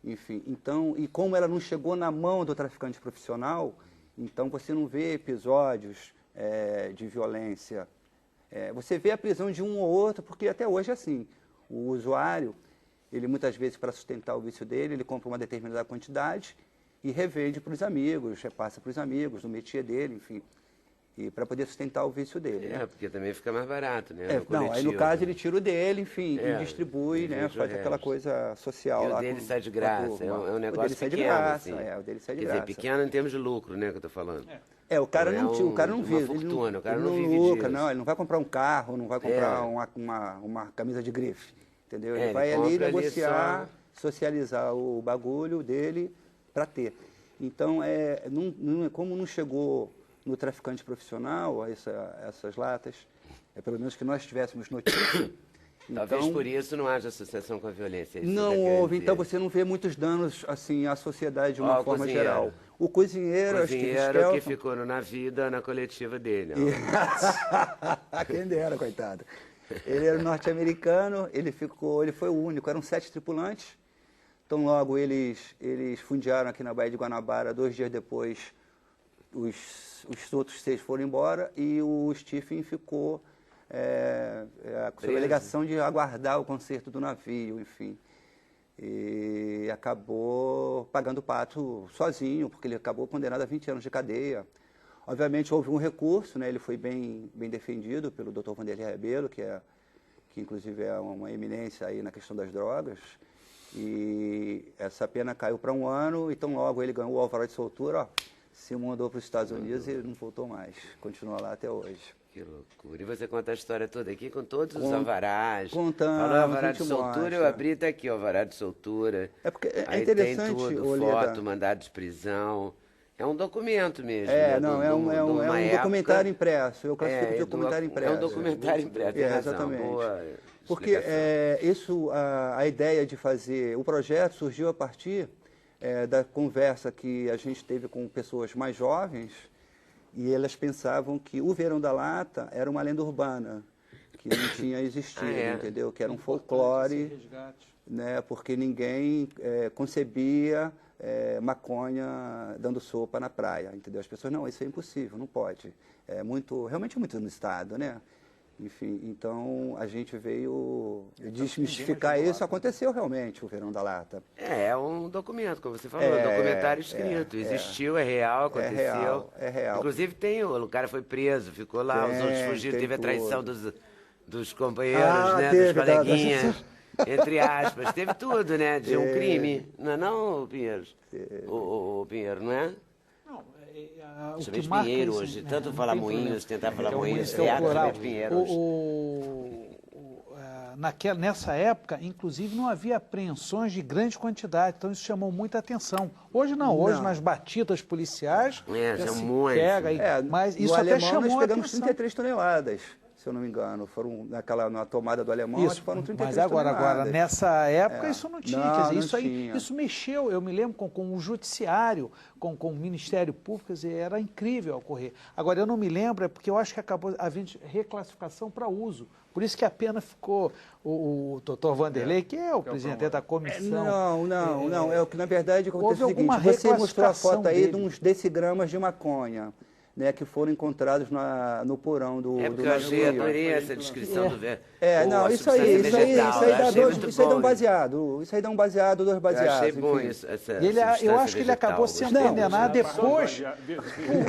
Enfim, então, e como ela não chegou na mão do traficante profissional, então você não vê episódios de violência. Você vê a prisão de um ou outro, porque até hoje é assim. O usuário, ele muitas vezes, para sustentar o vício dele, ele compra uma determinada quantidade e revende para os amigos, repassa para os amigos, no métier dele, enfim, e para poder sustentar o vício dele. né? Porque também fica mais barato, né? Não, aí no coletivo, caso né? ele tira o dele, enfim, e distribui, divide né, o faz aquela resto. coisa social E o lá. dele com- sai de com a graça, turma. é um O negócio dele sai de pequeno, graça, assim. o dele sai de Quer graça. dizer, pequeno em termos de lucro, né, que eu tô falando. O cara Não é não, o cara não uma vive. fortuna, o cara ele não vive lucra, disso. não, ele não vai comprar um carro, não vai comprar uma camisa de grife, entendeu? Ele ele vai ali compra ali negociar, socializar o bagulho dele para ter. Então, como não chegou no traficante profissional essas latas, pelo menos que nós tivéssemos notícia. Talvez então, por isso não haja associação com a violência. isso não que eu quero houve, dizer. então você não vê muitos danos assim à sociedade de uma Ó, o forma cozinheiro. geral. O cozinheiro, O Steve cozinheiro que Skelton, ficou no navio na coletiva dele. ó. Quem dera, coitado. Ele era norte-americano, ele foi o único, eram 7 tripulantes. Então logo eles fundearam aqui na Baía de Guanabara, 2 dias depois os outros 6 foram embora e o Stephen ficou sob a alegação de aguardar o conserto do navio, enfim. E acabou pagando o pato sozinho, porque ele acabou condenado a 20 anos de cadeia. Obviamente houve um recurso, né? Ele foi bem defendido pelo Dr. Vanderlei Rebelo, que inclusive é uma eminência aí na questão das drogas. E essa pena caiu para 1 ano, então logo ele ganhou o alvará de soltura, ó, se mudou para os Estados Unidos e ele não voltou mais. Continua lá até hoje. Que loucura. E você conta a história toda aqui com todos os alvarás. Contamos, Falou alvará a de gente soltura, mostra. eu abri, tá aqui o alvará de soltura. É porque é Aí interessante, tem tudo, ô, Leda. foto, mandado de prisão. É um documento mesmo. É, né, não, de é uma um época. documentário impresso. Eu classifico de documentário impresso. É um documentário impresso, tem razão. Exatamente. Boa Porque explicação. a ideia de fazer o projeto surgiu a partir da conversa que a gente teve com pessoas mais jovens e elas pensavam que o Verão da Lata era uma lenda urbana, que não tinha existido, entendeu? Que era um folclore, né? Porque ninguém concebia maconha dando sopa na praia, entendeu? As pessoas, não, isso é impossível, não pode. Realmente muito no estado, né? Enfim, então a gente veio desmistificar isso. Aconteceu realmente o Verão da Lata. É um documento, como você falou, um documentário escrito. Existiu, é real, aconteceu. É real. Inclusive o cara foi preso, ficou lá, os outros fugiram, teve a traição dos companheiros, né, teve, dos coleguinhas, entre aspas. Teve tudo, né, de um crime. Não é não, Pinheiros? O Pinheiro, não é? O Chamei que de marca Pinheiro isso, hoje, não tanto falar tem Moinhos, problema. tentar falar Moinhos, Esse é o certo, plural. chamei de Pinheiro hoje. nessa época, inclusive, não havia apreensões de grande quantidade, então isso chamou muita atenção. Hoje não, hoje nas batidas policiais, já se pega, mas isso até alemão chamou nós a pegamos atenção. 33 toneladas, se eu não me engano. Foram na tomada do alemão, Isso, foram 33 mas agora, toneladas. nessa época isso não tinha, quer dizer, isso aí, tinha. isso mexeu, eu me lembro com o judiciário, com o Ministério Público, quer dizer, era incrível ocorrer. Agora, eu não me lembro, é porque eu acho que acabou havendo reclassificação para uso, por isso que a pena ficou, o doutor Vanderlei, que é o presidente da comissão. Não, é o que na verdade acontece o seguinte, alguma você mostrou a reclassificação foto aí dele. de uns decigramas de maconha, né, que foram encontrados no porão do É porque do eu achei, navio. adorei essa descrição do velho. Não, isso aí dá um baseado. Isso aí dá um baseado, 2 baseados. Eu achei bom enfim. isso. Eu acho que ele acabou sendo condenado depois,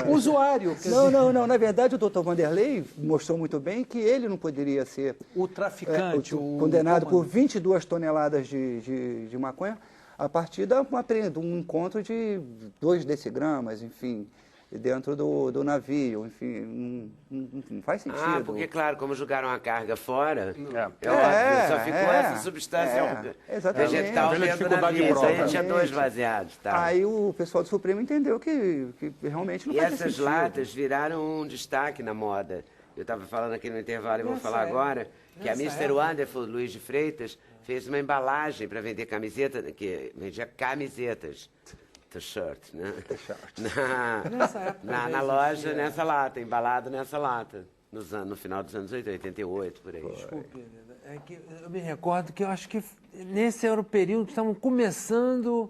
o usuário. quer dizer, Não, na verdade o doutor Vanderlei mostrou muito bem que ele não poderia ser o traficante, condenado por 22 toneladas de maconha a partir de um encontro de 2 decigramas, enfim, dentro do navio, enfim, não faz sentido. Ah, porque, claro, como jogaram a carga fora, É. óbvio, só ficou essa substância exatamente. vegetal Pela dentro do dificuldade de navio. prova. Então, a gente tinha 2 baseados. Tá? Aí o pessoal do Supremo entendeu que realmente não E faz essas sentido. latas viraram um destaque na moda. Eu estava falando aqui no intervalo e vou falar agora, que a Mr. Wonderful, Luiz de Freitas, fez uma embalagem para vender camiseta, que vendia camisetas. T-shirt, né? Na loja, nessa lata, embalado nessa lata, no final dos anos 80, 88, por aí. Desculpe, é que eu me recordo que eu acho que nesse era o período que estavam começando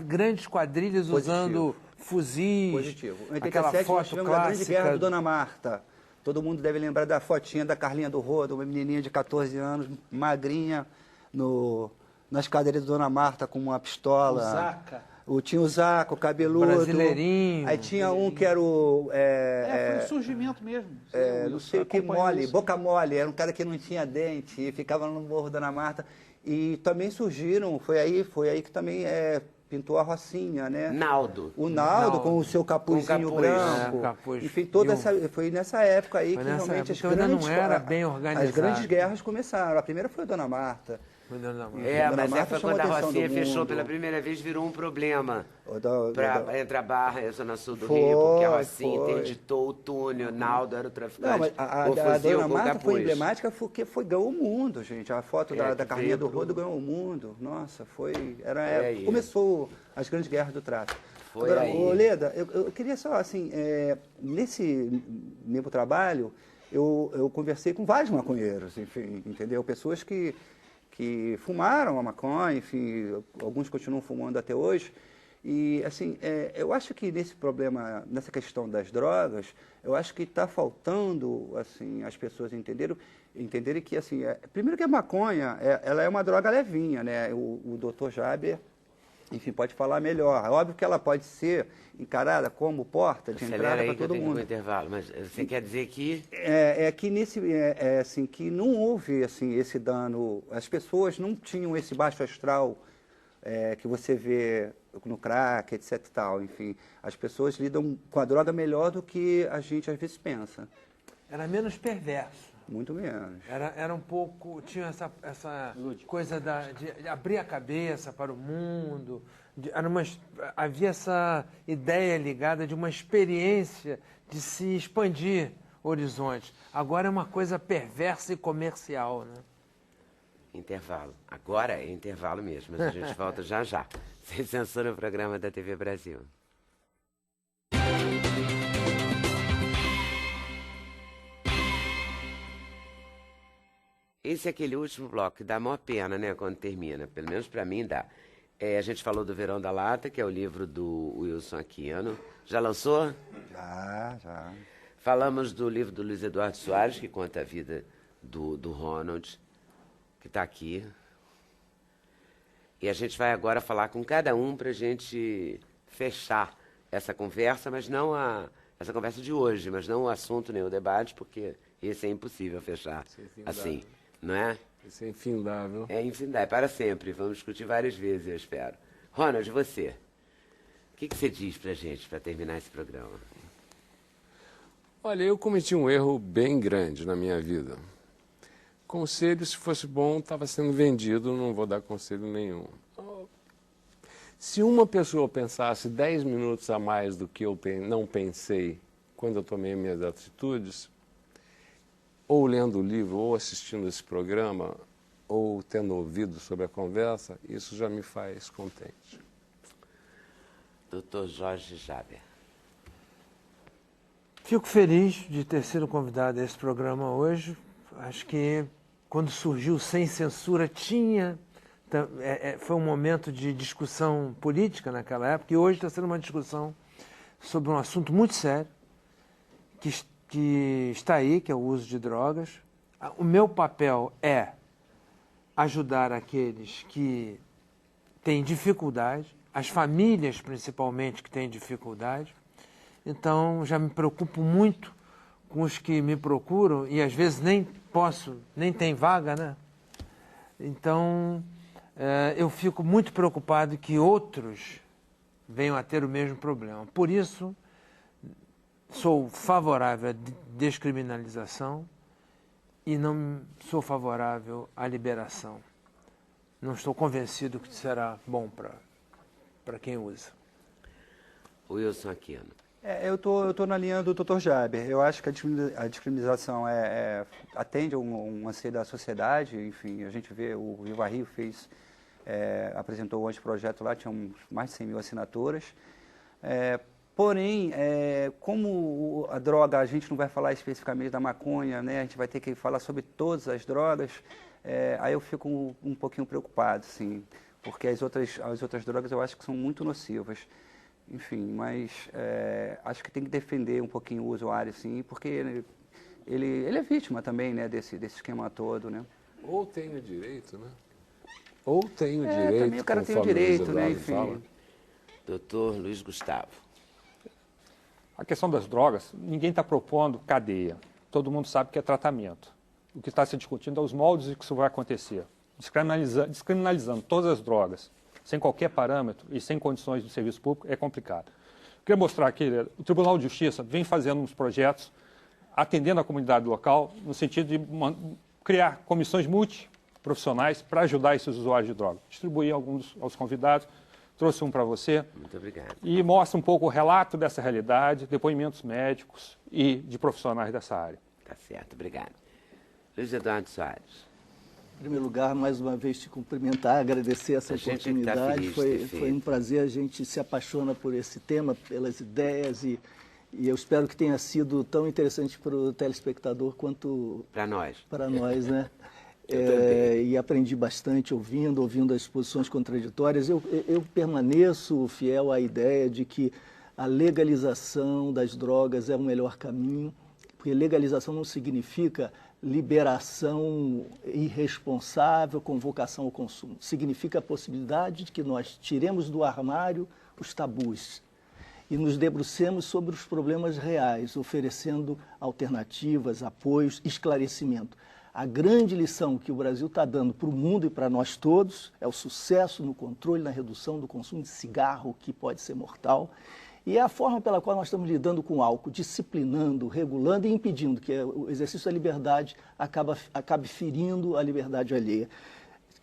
grandes quadrilhas usando fuzis. Positivo. Em Aquela 87 nós foto tivemos a grande clássica. guerra do Dona Marta. Todo mundo deve lembrar da fotinha da Carlinha do Rodo, uma menininha de 14 anos, magrinha, nas cadeiras da Dona Marta com uma pistola. O Zaca. Tinha o Zaca, o cabeludo. Brasileirinho. Aí tinha um que era o... foi um surgimento mesmo. não sei o que, boca mole. Era um cara que não tinha dente e ficava no Morro da Dona Marta. E também surgiram, foi aí que também pintou a Rocinha, né? Naldo. O Naldo com o seu capuzinho branco. Capuz. Enfim, foi nessa época aí que realmente não era bem organizado. as grandes guerras começaram. A primeira foi a Dona Marta. Mas Dona Marta foi chamou quando a atenção Rocinha do fechou mundo. pela primeira vez, virou um problema. Da- Entre a Barra e a Zona Sul do Foi, Rio, porque a Rocinha foi. interditou o túnel, Naldo era o traficante. Não, mas a o fuzil Dona com o Marta foi capuz. emblemática porque ganhou o mundo, gente. A foto da que Carlinha veio do Rodo ganhou o mundo. Nossa, aí. começou as grandes guerras do tráfico. Foi Agora, aí. Leda, eu queria só, assim, nesse meu trabalho, eu conversei com vários maconheiros, enfim, entendeu? Pessoas que fumaram a maconha, enfim, alguns continuam fumando até hoje. E, assim, eu acho que nesse problema, nessa questão das drogas, eu acho que está faltando, assim, as pessoas entenderem que, assim, primeiro que a maconha, ela é uma droga levinha, né? O doutor Jaber, enfim, pode falar melhor. É óbvio que ela pode ser encarada como porta de Acelera entrada aí para que eu todo tenho que ir mundo. pro intervalo, mas você quer dizer que... Assim, que não houve assim, esse dano, as pessoas não tinham esse baixo astral que você vê no crack, etc e tal, enfim. As pessoas lidam com a droga melhor do que a gente às vezes pensa, Era menos perverso. muito menos. Era um pouco, tinha essa coisa de abrir a cabeça para o mundo, havia essa ideia ligada de uma experiência de se expandir horizontes. Agora é uma coisa perversa e comercial, né? Intervalo. Agora é intervalo mesmo, mas a gente volta já já. Sem censura, o programa da TV Brasil. Esse é aquele último bloco que dá maior pena, né, quando termina. Pelo menos para mim dá. A gente falou do Verão da Lata, que é o livro do Wilson Aquino. Já lançou? Já. Falamos do livro do Luiz Eduardo Soares, que conta a vida do Ronald, que está aqui. E a gente vai agora falar com cada um para a gente fechar essa conversa, mas não essa conversa de hoje, mas não o assunto nem o debate, porque esse é impossível fechar assim, não é? Isso é infindável. É infindável, é para sempre. Vamos discutir várias vezes, eu espero. Ronald, você, o que você diz para a gente para terminar esse programa? Olha, eu cometi um erro bem grande na minha vida. Conselho, se fosse bom, estava sendo vendido, não vou dar conselho nenhum. Se uma pessoa pensasse 10 minutos a mais do que eu não pensei quando eu tomei minhas atitudes, ou lendo o livro, ou assistindo esse programa, ou tendo ouvido sobre a conversa, isso já me faz contente. Dr. Jorge Jaber. Fico feliz de ter sido convidado a esse programa hoje. Acho que quando surgiu Sem Censura foi um momento de discussão política naquela época, e hoje está sendo uma discussão sobre um assunto muito sério que está aí, que é o uso de drogas. O meu papel é ajudar aqueles que têm dificuldade, as famílias principalmente que têm dificuldade. Então, já me preocupo muito com os que me procuram e às vezes nem tem vaga, né? Então, eu fico muito preocupado que outros venham a ter o mesmo problema. Por isso, sou favorável à descriminalização e não sou favorável à liberação. Não estou convencido que será bom para quem usa. Wilson Aquino. Eu tô na linha do Dr. Jaber. Eu acho que a descriminalização atende a um anseio da sociedade. Enfim, a gente vê, o Viva Rio apresentou um anteprojeto lá, tinha mais de 100 mil assinaturas. Porém, como a droga, a gente não vai falar especificamente da maconha, né? A gente vai ter que falar sobre todas as drogas, aí eu fico um pouquinho preocupado, sim, porque as outras drogas eu acho que são muito nocivas. Enfim, mas acho que tem que defender um pouquinho o usuário, sim, porque ele é vítima também, né, desse esquema todo, né? Ou tem o direito, né? Ou tem o direito, também o cara tem o direito, né, enfim. Fala. Doutor Luiz Gustavo. A questão das drogas, ninguém está propondo cadeia. Todo mundo sabe que é tratamento. O que está se discutindo é os moldes em que isso vai acontecer. Descriminalizando todas as drogas, sem qualquer parâmetro e sem condições de serviço público, é complicado. Queria mostrar aqui, o Tribunal de Justiça vem fazendo uns projetos, atendendo a comunidade local, no sentido de criar comissões multiprofissionais para ajudar esses usuários de droga. Distribuí alguns aos convidados, trouxe um para você. Muito obrigado. E mostra um pouco o relato dessa realidade, depoimentos médicos e de profissionais dessa área. Tá certo, obrigado. Luiz Eduardo Soares. Em primeiro lugar, mais uma vez te cumprimentar, agradecer essa oportunidade. Foi um prazer, a gente se apaixona por esse tema, pelas ideias e eu espero que tenha sido tão interessante para o telespectador quanto para nós. Para nós, né? E aprendi bastante ouvindo as posições contraditórias. Eu permaneço fiel à ideia de que a legalização das drogas é o melhor caminho, porque legalização não significa liberação irresponsável com vocação ao consumo. Significa a possibilidade de que nós tiremos do armário os tabus e nos debrucemos sobre os problemas reais, oferecendo alternativas, apoios, esclarecimento. A grande lição que o Brasil está dando para o mundo e para nós todos é o sucesso no controle, na redução do consumo de cigarro, que pode ser mortal. E é a forma pela qual nós estamos lidando com o álcool, disciplinando, regulando e impedindo que o exercício da liberdade acabe ferindo a liberdade alheia.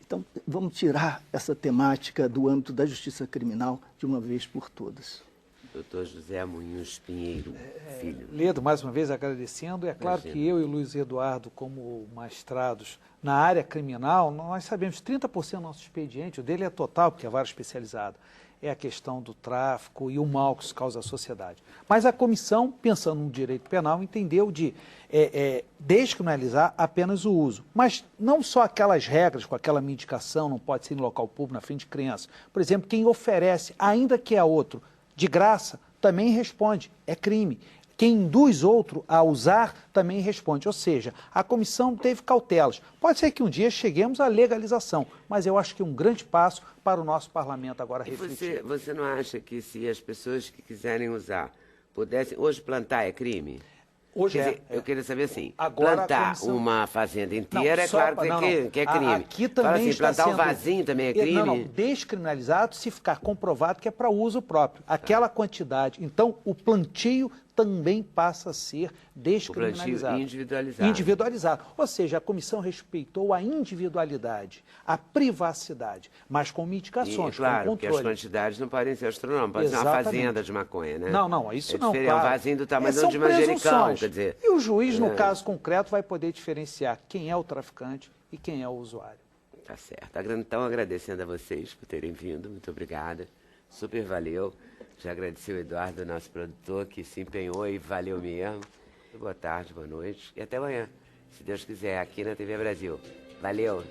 Então, vamos tirar essa temática do âmbito da justiça criminal de uma vez por todas. Doutor José Munhoz Pinheiro, filho. Ledo, mais uma vez agradecendo. É claro que eu e o Luiz Eduardo, como mestrados na área criminal, nós sabemos que 30% do nosso expediente, o dele é total, porque é vara especializada, é a questão do tráfico e o mal que isso causa à sociedade. Mas a comissão, pensando no direito penal, entendeu de descriminalizar apenas o uso. Mas não só aquelas regras, com aquela medicação, não pode ser em local público, na frente de criança. Por exemplo, quem oferece, ainda que é outro, de graça, também responde, é crime. Quem induz outro a usar também responde. Ou seja, a comissão teve cautelas. Pode ser que um dia cheguemos à legalização, mas eu acho que é um grande passo para o nosso parlamento agora refletir. Você não acha que se as pessoas que quiserem usar pudessem... Hoje plantar é crime? Hoje eu queria saber assim, agora plantar uma fazenda inteira, é claro que é crime. Aqui também assim, está plantar sendo... um vasinho também é crime? Não, descriminalizado se ficar comprovado que é para uso próprio. Aquela quantidade. Então, o plantio também passa a ser O plantio descriminalizado. individualizado. Individualizado. Ou seja, a comissão respeitou a individualidade, a privacidade, mas com mitigações, Claro, com porque as controle. quantidades não podem ser astronômicas. Pode ser uma Exatamente. fazenda de maconha, né? Não, isso é não, diferente, claro. É um vasinho do tamanho São de manjericão, presunções. quer dizer... E o juiz, no caso concreto, vai poder diferenciar quem é o traficante e quem é o usuário. Tá certo. Então, agradecendo a vocês por terem vindo. Muito obrigada. Super valeu. Já agradeci o Eduardo, nosso produtor, que se empenhou e valeu mesmo. Boa tarde, boa noite e até amanhã, se Deus quiser, aqui na TV Brasil. Valeu!